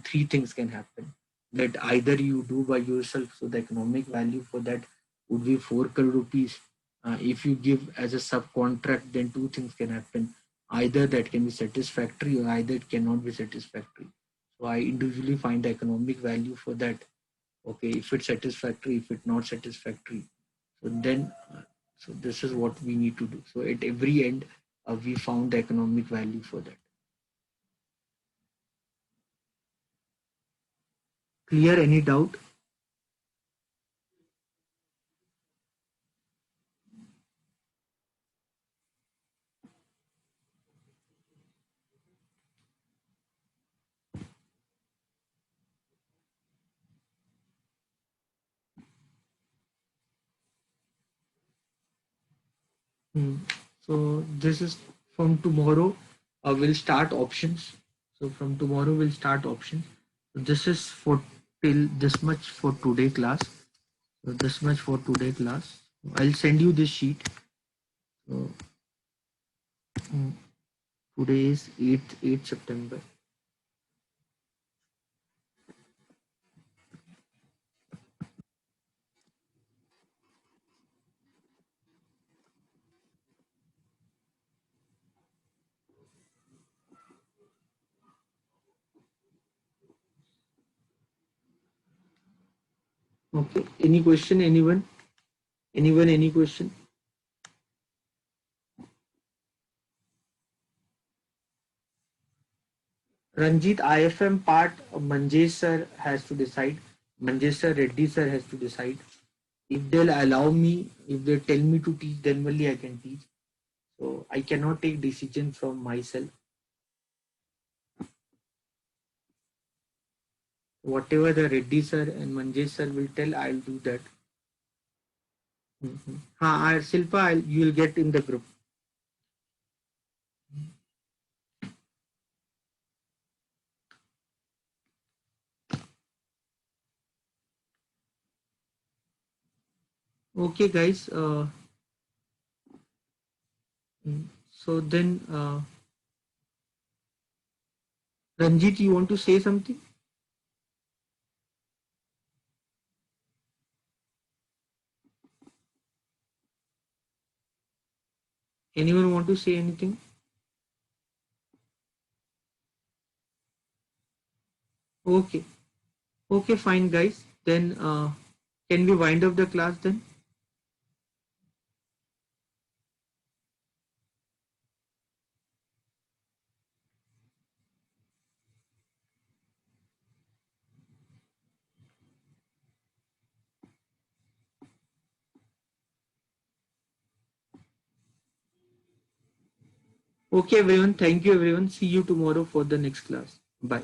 three things can happen. That either you do by yourself, so the economic value for that would be 4 crore rupees. If you give as a subcontract, then two things can happen. Either that can be satisfactory or either it cannot be satisfactory. So I individually find the economic value for that. Okay, if it's satisfactory, if it's not satisfactory, so then so this is what we need to do. So at every end, we found the economic value for that. Clear? Any doubt? Hmm. So this is from tomorrow. We'll start options. So from tomorrow we'll start options. So this is for till this much for today class. So this much for today class. I'll send you this sheet. So hmm, today is 8th September. Okay. Any question? Anyone? Anyone? Any question? Ranjit, IFM part, Manjesh sir has to decide. Manjesh sir, Reddy sir has to decide. If they'll allow me, if they tell me to teach, then only I can teach. So I cannot take decision from myself. Whatever the Reddy sir and Manjesh sir will tell, I'll do that. Mm-hmm. Silpa, you will get in the group. Okay, guys. So then, Ranjit, you want to say something? Anyone want to say anything? Okay. Okay, fine, guys. Then can we wind up the class then? Okay, everyone. Thank you, everyone. See you tomorrow for the next class. Bye.